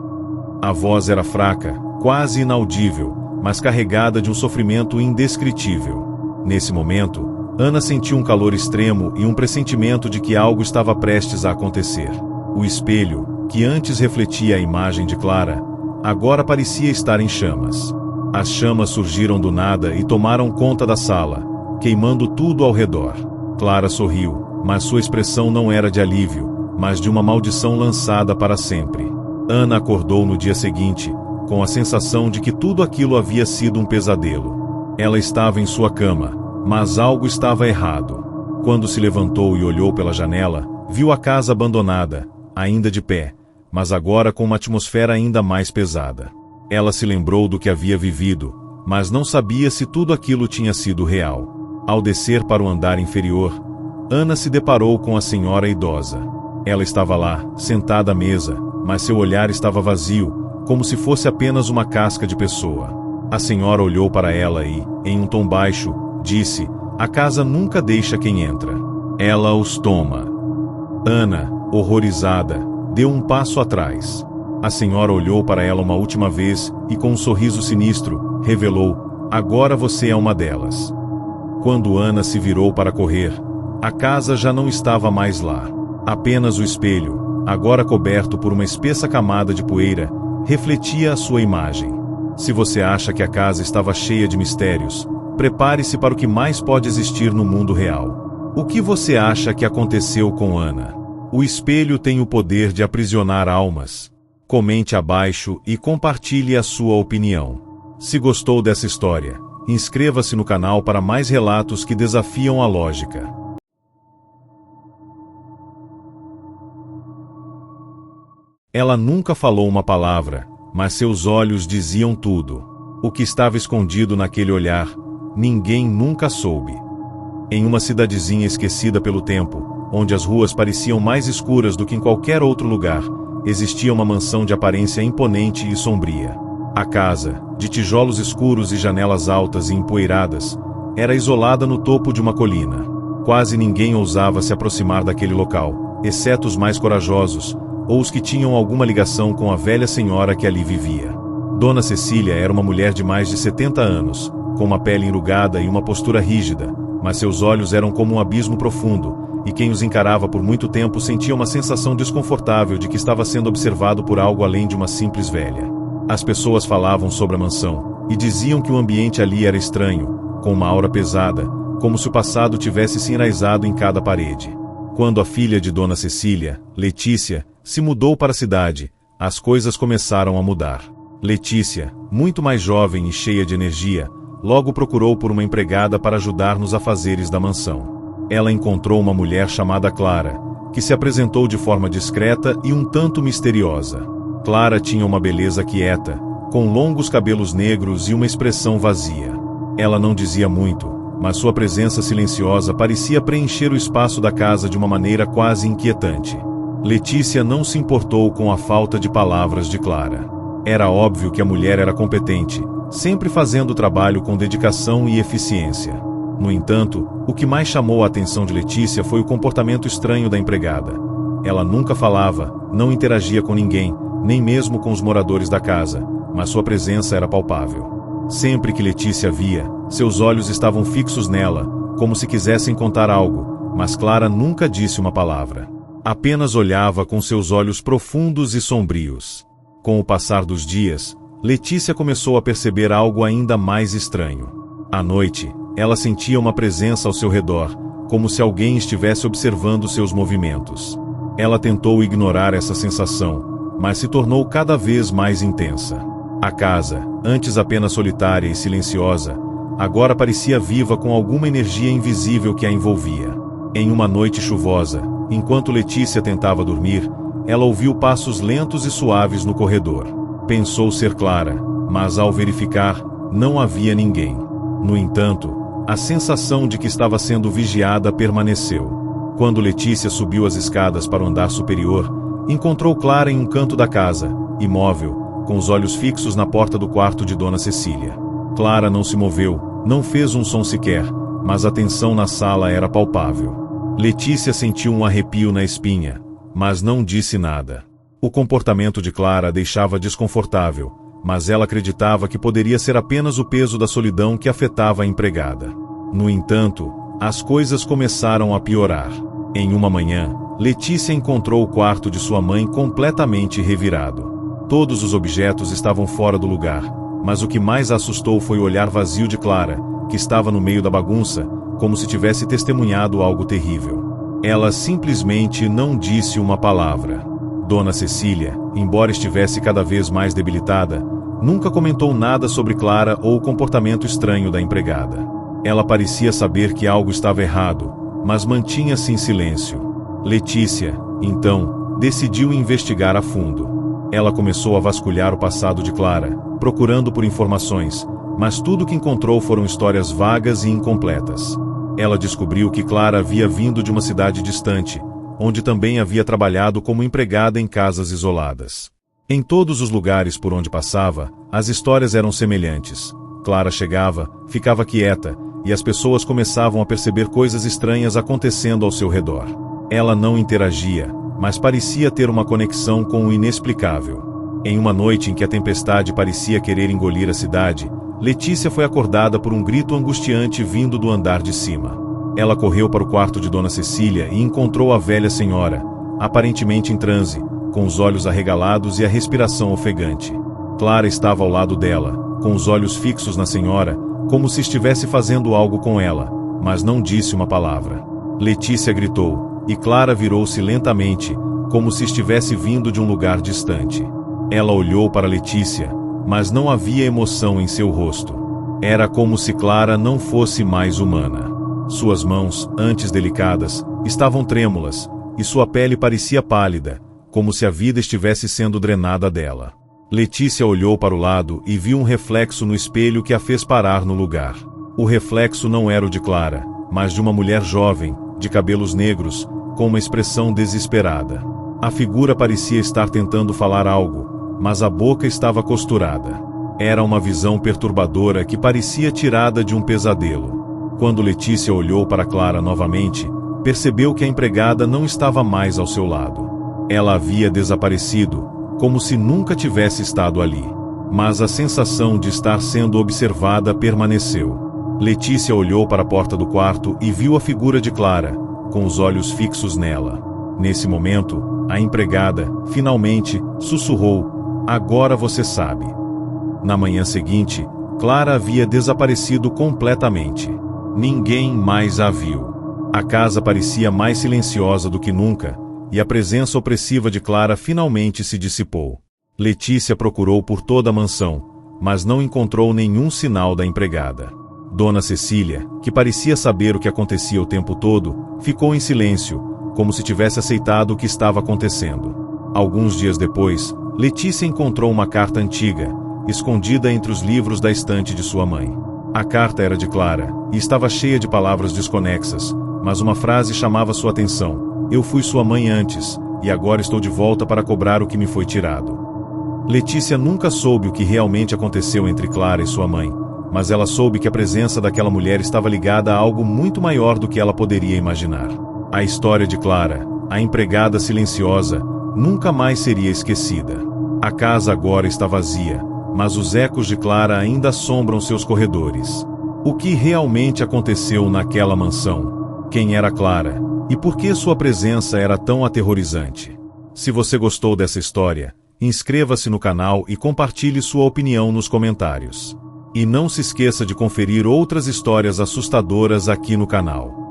A voz era fraca, quase inaudível, mas carregada de um sofrimento indescritível. Nesse momento, Ana sentiu um calor extremo e um pressentimento de que algo estava prestes a acontecer. O espelho, que antes refletia a imagem de Clara, agora parecia estar em chamas. As chamas surgiram do nada e tomaram conta da sala, queimando tudo ao redor. Clara sorriu, mas sua expressão não era de alívio, mas de uma maldição lançada para sempre. Ana acordou no dia seguinte, com a sensação de que tudo aquilo havia sido um pesadelo. Ela estava em sua cama, mas algo estava errado. Quando se levantou e olhou pela janela, viu a casa abandonada, ainda de pé, mas agora com uma atmosfera ainda mais pesada. Ela se lembrou do que havia vivido, mas não sabia se tudo aquilo tinha sido real. Ao descer para o andar inferior, Ana se deparou com a senhora idosa. Ela estava lá, sentada à mesa, mas seu olhar estava vazio, como se fosse apenas uma casca de pessoa. A senhora olhou para ela e, em um tom baixo, disse: "A casa nunca deixa quem entra. Ela os toma." Ana, horrorizada, deu um passo atrás. A senhora olhou para ela uma última vez e, com um sorriso sinistro, revelou: "Agora você é uma delas." Quando Ana se virou para correr, a casa já não estava mais lá. Apenas o espelho, agora coberto por uma espessa camada de poeira, refletia a sua imagem. Se você acha que a casa estava cheia de mistérios, prepare-se para o que mais pode existir no mundo real. O que você acha que aconteceu com Ana? O espelho tem o poder de aprisionar almas. Comente abaixo e compartilhe a sua opinião. Se gostou dessa história, inscreva-se no canal para mais relatos que desafiam a lógica. Ela nunca falou uma palavra, mas seus olhos diziam tudo. O que estava escondido naquele olhar, ninguém nunca soube. Em uma cidadezinha esquecida pelo tempo, onde as ruas pareciam mais escuras do que em qualquer outro lugar, existia uma mansão de aparência imponente e sombria. A casa, de tijolos escuros e janelas altas e empoeiradas, era isolada no topo de uma colina. Quase ninguém ousava se aproximar daquele local, exceto os mais corajosos, ou os que tinham alguma ligação com a velha senhora que ali vivia. Dona Cecília era uma mulher de mais de 70 anos, com uma pele enrugada e uma postura rígida, mas seus olhos eram como um abismo profundo, e quem os encarava por muito tempo sentia uma sensação desconfortável de que estava sendo observado por algo além de uma simples velha. As pessoas falavam sobre a mansão, e diziam que o ambiente ali era estranho, com uma aura pesada, como se o passado tivesse se enraizado em cada parede. Quando a filha de Dona Cecília, Letícia, se mudou para a cidade, as coisas começaram a mudar. Letícia, muito mais jovem e cheia de energia, logo procurou por uma empregada para ajudar nos afazeres da mansão. Ela encontrou uma mulher chamada Clara, que se apresentou de forma discreta e um tanto misteriosa. Clara tinha uma beleza quieta, com longos cabelos negros e uma expressão vazia. Ela não dizia muito, mas sua presença silenciosa parecia preencher o espaço da casa de uma maneira quase inquietante. Letícia não se importou com a falta de palavras de Clara. Era óbvio que a mulher era competente, sempre fazendo o trabalho com dedicação e eficiência. No entanto, o que mais chamou a atenção de Letícia foi o comportamento estranho da empregada. Ela nunca falava, não interagia com ninguém, nem mesmo com os moradores da casa, mas sua presença era palpável. Sempre que Letícia via, seus olhos estavam fixos nela, como se quisessem contar algo, mas Clara nunca disse uma palavra. Apenas olhava com seus olhos profundos e sombrios. Com o passar dos dias, Letícia começou a perceber algo ainda mais estranho. À noite, ela sentia uma presença ao seu redor, como se alguém estivesse observando seus movimentos. Ela tentou ignorar essa sensação, mas se tornou cada vez mais intensa. A casa, antes apenas solitária e silenciosa, agora parecia viva com alguma energia invisível que a envolvia. Em uma noite chuvosa, enquanto Letícia tentava dormir, ela ouviu passos lentos e suaves no corredor. Pensou ser Clara, mas ao verificar, não havia ninguém. No entanto, a sensação de que estava sendo vigiada permaneceu. Quando Letícia subiu as escadas para o andar superior, encontrou Clara em um canto da casa, imóvel, com os olhos fixos na porta do quarto de Dona Cecília. Clara não se moveu, não fez um som sequer, mas a tensão na sala era palpável. Letícia sentiu um arrepio na espinha, mas não disse nada. O comportamento de Clara a deixava desconfortável, mas ela acreditava que poderia ser apenas o peso da solidão que afetava a empregada. No entanto, as coisas começaram a piorar. Em uma manhã, Letícia encontrou o quarto de sua mãe completamente revirado. Todos os objetos estavam fora do lugar, mas o que mais a assustou foi o olhar vazio de Clara, que estava no meio da bagunça, como se tivesse testemunhado algo terrível. Ela simplesmente não disse uma palavra. Dona Cecília, embora estivesse cada vez mais debilitada, nunca comentou nada sobre Clara ou o comportamento estranho da empregada. Ela parecia saber que algo estava errado, mas mantinha-se em silêncio. Letícia, então, decidiu investigar a fundo. Ela começou a vasculhar o passado de Clara, procurando por informações, mas tudo o que encontrou foram histórias vagas e incompletas. Ela descobriu que Clara havia vindo de uma cidade distante, onde também havia trabalhado como empregada em casas isoladas. Em todos os lugares por onde passava, as histórias eram semelhantes. Clara chegava, ficava quieta, e as pessoas começavam a perceber coisas estranhas acontecendo ao seu redor. Ela não interagia, mas parecia ter uma conexão com o inexplicável. Em uma noite em que a tempestade parecia querer engolir a cidade, Letícia foi acordada por um grito angustiante vindo do andar de cima. Ela correu para o quarto de Dona Cecília e encontrou a velha senhora, aparentemente em transe, com os olhos arregalados e a respiração ofegante. Clara estava ao lado dela, com os olhos fixos na senhora, como se estivesse fazendo algo com ela, mas não disse uma palavra. Letícia gritou, e Clara virou-se lentamente, como se estivesse vindo de um lugar distante. Ela olhou para Letícia, mas não havia emoção em seu rosto. Era como se Clara não fosse mais humana. Suas mãos, antes delicadas, estavam trêmulas, e sua pele parecia pálida, como se a vida estivesse sendo drenada dela. Letícia olhou para o lado e viu um reflexo no espelho que a fez parar no lugar. O reflexo não era o de Clara, mas de uma mulher jovem, de cabelos negros, com uma expressão desesperada. A figura parecia estar tentando falar algo, mas a boca estava costurada. Era uma visão perturbadora que parecia tirada de um pesadelo. Quando Letícia olhou para Clara novamente, percebeu que a empregada não estava mais ao seu lado. Ela havia desaparecido, como se nunca tivesse estado ali. Mas a sensação de estar sendo observada permaneceu. Letícia olhou para a porta do quarto e viu a figura de Clara, com os olhos fixos nela. Nesse momento, a empregada, finalmente, sussurrou: "Agora você sabe." Na manhã seguinte, Clara havia desaparecido completamente. Ninguém mais a viu. A casa parecia mais silenciosa do que nunca, e a presença opressiva de Clara finalmente se dissipou. Letícia procurou por toda a mansão, mas não encontrou nenhum sinal da empregada. Dona Cecília, que parecia saber o que acontecia o tempo todo, ficou em silêncio, como se tivesse aceitado o que estava acontecendo. Alguns dias depois, Letícia encontrou uma carta antiga, escondida entre os livros da estante de sua mãe. A carta era de Clara, e estava cheia de palavras desconexas, mas uma frase chamava sua atenção: "Eu fui sua mãe antes, e agora estou de volta para cobrar o que me foi tirado." Letícia nunca soube o que realmente aconteceu entre Clara e sua mãe, mas ela soube que a presença daquela mulher estava ligada a algo muito maior do que ela poderia imaginar. A história de Clara, a empregada silenciosa, nunca mais seria esquecida. A casa agora está vazia, mas os ecos de Clara ainda assombram seus corredores. O que realmente aconteceu naquela mansão? Quem era Clara? E por que sua presença era tão aterrorizante? Se você gostou dessa história, inscreva-se no canal e compartilhe sua opinião nos comentários. E não se esqueça de conferir outras histórias assustadoras aqui no canal.